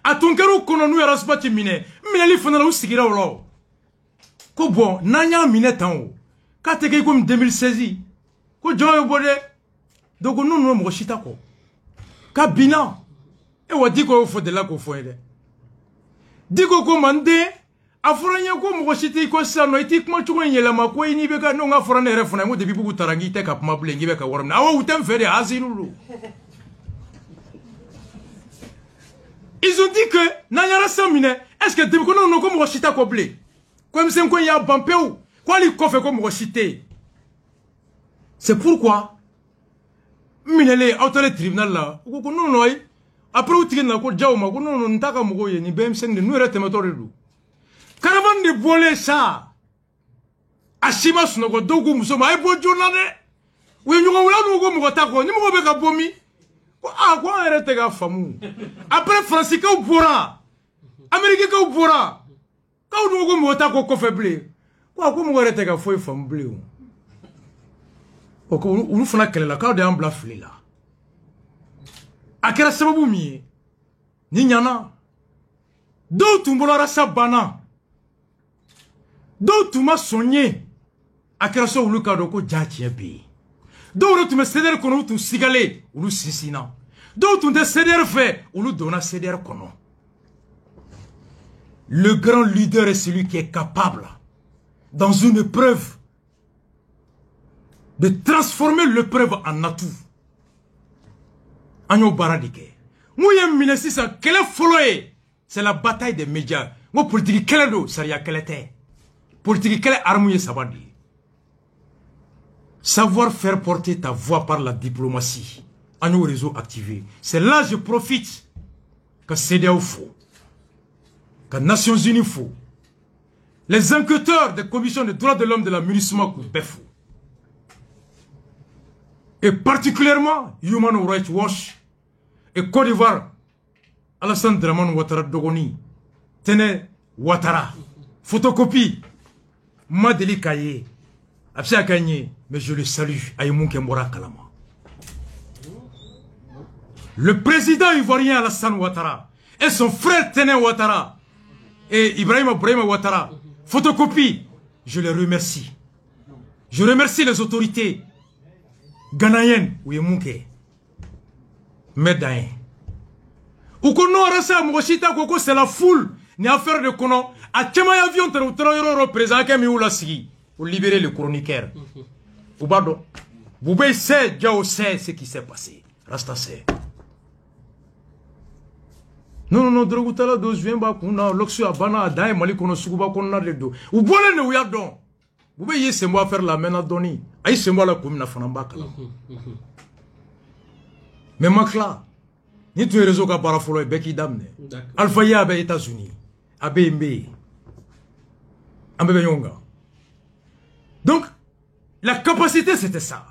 B: A ton carreau qu'on a nous à rasbati mine. Mais il faut nous sigira au lot. Ko bon, nanya mine tan. Quand tu es comme 2016. Ko John Obode. Donc nous nous mo chita ko. Ka bina. E wa diko fo de la ko fo ede. Diko ko mande. Afuranya ko mo chita ko sa no iti kuma chuko nyela mako ini be ka no nga furana refuna mo depuis buku tarangi te ka puma blengi be ka waram. Awa utem fere azilulu. Ils ont dit que Nanyara Samine, est-ce que depuis qu'on a comme Rochita Koblé, comme c'est qu'on y a Bampéou, quoi lui fait comme Rochité? C'est pourquoi, Minele, autorité tribunal là, ou qu'on non, après où tu es là, qu'on jaouma, qu'on non, t'as qu'à mourir, ni BM5 de nous rétématoré. Caravane de bolé ça, Ashima Sunogo, Dogu Musoma, et Bodjonade, ou nous avons nous avons ni nous bomi. Ah, quoi, arrêtez la famille. Après, Français, quand vous pourrez, Américain, quand vous pourrez, quand vous avez un faible, quoi, vous arrêtez la famille. Vous faites quelle la carte de blaflé là. À quel sababu mi? Ninyana. D'autres m'ont sa bana. D'autres m'ont sonné. À quel sababu le cadre ko jatien bi. D'autres me cédèrent qu'on nous sigalé ou nous sissina. D'autres me cédèrent fait ou nous donna cédèrent qu'on. Le grand leader est celui qui est capable, dans une épreuve, de transformer l'épreuve en atout. Agno Baradike. Mouye 1600, quelle est folle? C'est la bataille des médias. Moi, politique, quelle est l'eau? Ça y a quelle était? Politique, quelle est armouille sabadi? Savoir faire porter ta voix par la diplomatie à nos réseaux activés. C'est là que je profite que CEDEAO faut, que Nations Unies faut, les enquêteurs des commissions des droits de l'homme de la MINUSMA faut, et particulièrement Human Rights Watch et Côte d'Ivoire, Alassane Dramane Ouattara Dogoni, Tene Ouattara, photocopie, Madeli Kaye, Absia Gagné. Mais je le salue, Aïmoun Kembora Kalama. Le président ivoirien Alassane Ouattara et son frère Tene Ouattara et Ibrahima Ouattara, photocopie, je les remercie. Je remercie les autorités Ghanaienne ou Yemouke. Médain. Ou qu'on aura ça, Moshita Koko, c'est la foule. Ni affaire de kono. A Tchama avion, tu représenté Kemi ou la Sigi. Pour libérer le chroniqueur. Ou Bado. Boubé sait, Diao sait ce qui s'est passé. Rasta sait. Non, Drogutala, dos vient bakuna, Loxu Abana, Dae, Malikono, Sukuba, Kona, les deux. Ou voilà le Ouyadon. Vous voyez, c'est moi faire la mena doni. Aïe, c'est moi la commune à Fanambak. Mais Makla, ni tu es réseau qu'à parafolo et Beki Damne. Alpha Ya abe États-Unis. Abe Mbe. Abe Yonga. Donc, la capacité c'était ça.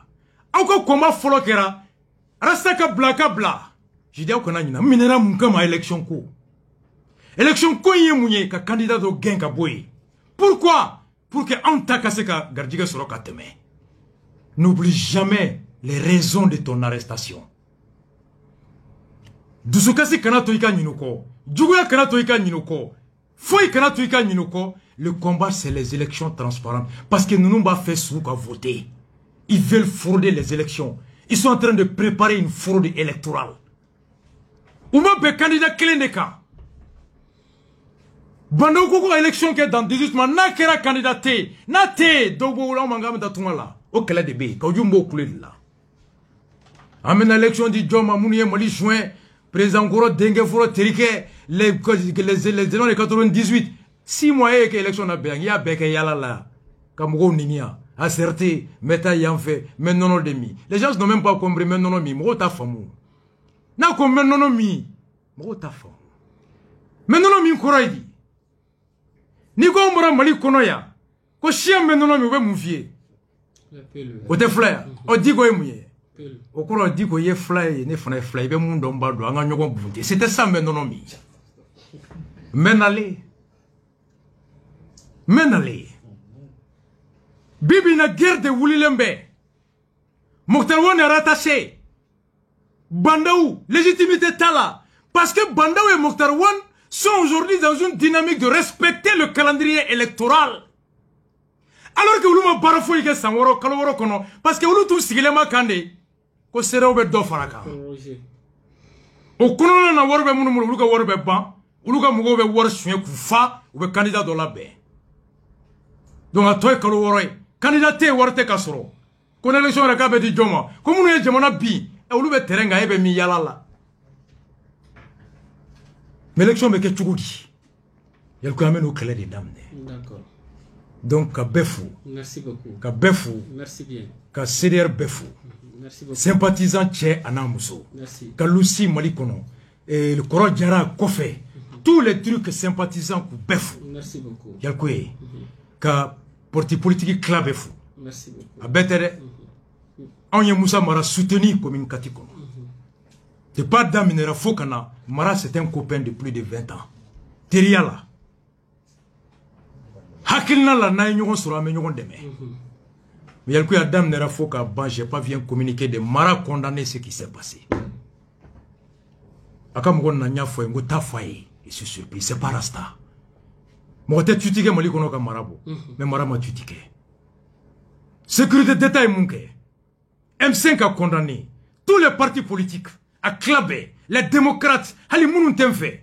B: Encore comment follow kera, Rastaka Blaka Bla. J'ai dit qu'on a une minera munkama élection ko. Élection ko yé mounye ka candidat au gain ka boy. Pourquoi? Pour que on t'a cassé ka gardiga sur le kateme. N'oublie jamais les raisons de ton arrestation. Dusukasi kanato ika ninuko. Djuguya kanato ika ninuko. Foi kanato ika ninuko. Le combat c'est les élections transparentes. Parce que nous n'avons pas fait sous qu'à voter. Ils veulent frauder les élections. Ils sont en train de préparer une fraude électorale. Ou même candidat clé de cas. Bando koko élection qui est dans 18 mois, n'a kera candidaté, n'a té, dobo la mangam datumala, au kala de bé, quand jumbo coulé là. Amène l'élection du Djoma Mounié Mali juin, président Goro Dengue Foro Terike, les 98, 6 mois et que l'élection n'a bien, il y a beke yala là, comme Goro Ninia, acerté, meta yanfe, mais non demi. Les gens n'ont même pas compris, mais non mi, mo ta famou. N'a comme mais non mi, mo ta famou. Mais non mi koraidi. Ni ko mbara Mali kono ya ko chien menono mi be mufie o te flyer o di ko emuye o ko di ko ye flyer ne fana flyer be mun don ba do anga nyogon bunte c'était ça menono mi menale bibi na guerre de wulilembe Mokhtar Wane est rattaché Bandaou légitimité tala parce que Bandaou et Mokhtar Wane sont aujourd'hui dans une dynamique de respecter le calendrier électoral. Alors que Oulouma Barafoy ke Sanworo Kaloworo kono parce que Oulou tout sigilema kande ko sere obe do faraka. O kono na worbe munu mulu ka worbe ban, Oulou ka mugo be wor suye ku fa ou be candidat do la be. Donc atoy Kaloworo candidaté worte kasoro. Ko élection ra ka be di Djoma, ko munu e jamana bi e Oulou be terenga e be mi yala la. Mais l'élection me fait chougudi. Il y a quand même au clé des dames.
A: D'accord.
B: Donc, ka befou.
A: Merci beaucoup.
B: Ka befou.
A: Merci bien.
B: Ka CDR befou.
A: Merci beaucoup.
B: Sympathisant Tché Anamuso.
A: Merci.
B: Ka Lucie Malikono. Et le Koro Djara Kofé. Tous les trucs sympathisants ku befou.
A: Merci beaucoup.
B: Il y a quoi? Ka parti politique cla befou.
A: Merci beaucoup.
B: A betere. On y a Moussa Mara soutenu comme une catikono. De pas d'Aminera Fokana, Mara c'est un copain de plus de 20 ans. Teriala. Hakilna la na nyogon sura me nyogon deme. Mais yalkou ya Damnera Foka ban j'ai pas bien communiqué de Mara condamner ce qui s'est passé. Akam gon na nya fo ngo ta faye, et c'est surpris, c'est pas rasta. Mo te tutike mali kono ka marabo. Mais Mara ma tutike. Sécurité d'État et munke. M5 a condamné tous les partis politiques. À clabé, les démocrates, Ali Mounoun Tenfe.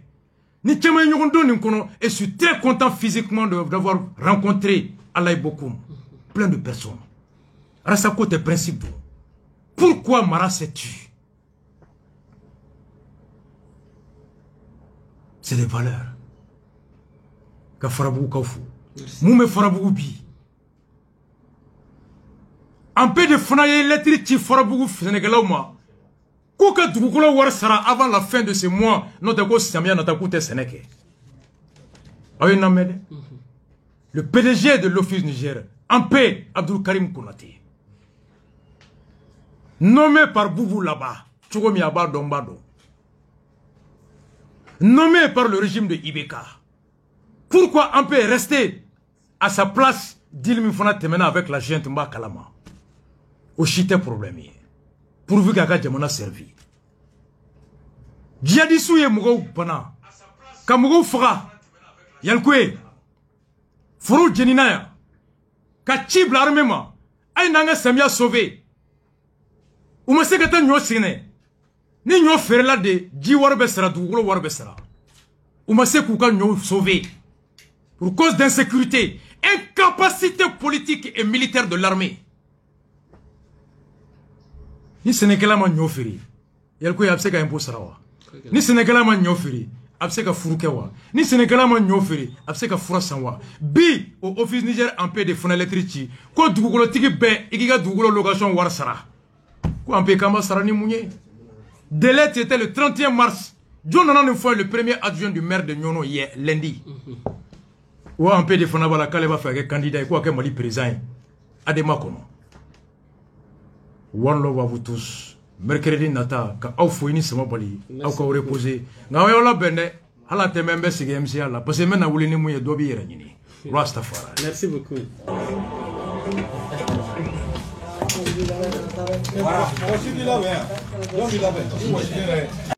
B: Ni Tchama Nyogondo Ninkono, et je suis très content physiquement d'avoir rencontré Alaï Bokoum. Plein de personnes. Rassako tes principes. Pourquoi Mara s'est tué? C'est des valeurs. Ka Farabou Kaufou. Moume Farabou Bi. Un peu de Fanaye Letri Farabou Sénégalauma. Kouka Dugukula War sera avant la fin de ce mois, notre go Samia Natakoute Sénéké. Le PDG de l'Office Niger, en paix, Abdul Karim Konaté. Nommé par Boubou là-bas, Tchogomi Abba Dombado. Nommé par le régime de Ibeka. Pourquoi en paix est resté à sa place d'Ilmi Fona Temena avec la gente Mba Kalama? Au chité problème. Pourvu qu'à Djamana servi. Djihadisou ye mougo pana. Ka mougo fra. Yalkwe. Furu Djenina ya. Ka tib l'armement. Aïe nanga Samia sauvé. u ma se ka taa ɲɔ sɛnɛ ni ɲɔ feerela de ji wari bɛ sara dugukolo wari bɛ sara u ma se k'u ka ɲɔ sauver pour cause d'insécurité incapacité politique et militaire de l'armée ni sɛnɛkɛla ma ɲɔ feere yali ko a bɛ se ka impôt sara wa ni sɛnɛkɛla ma ɲɔ feere a bɛ se ka furu kɛ wa ni sɛnɛkɛla ma ɲɔ feere a bɛ se ka fura san wa bi o office Niger en paix de fana lettre ci ko dugukolotigi bɛɛ i k'i ka dugukolo location wari sara ko en paix k'an b'a sara ni mun ye délai était le 31 mars John nana nin fɔ le premier adjoint du maire de Ɲɔnɔ hier lundi o en paix de fana b'a la k'ale b'a fɛ ka kɛ candidat ye ko ka kɛ Mali président ye Adema kɔnɔ one love à vous tous mercredi nata ka aw fo ni sama bali aw ka reposer nka aw y'aw labɛn dɛ hala tɛmɛ n bɛ sigi MCA la parce que n bɛna wuli ni mun ye dɔ b'i yɛrɛ ɲini Rastafari.
A: Merci beaucoup. Voilà.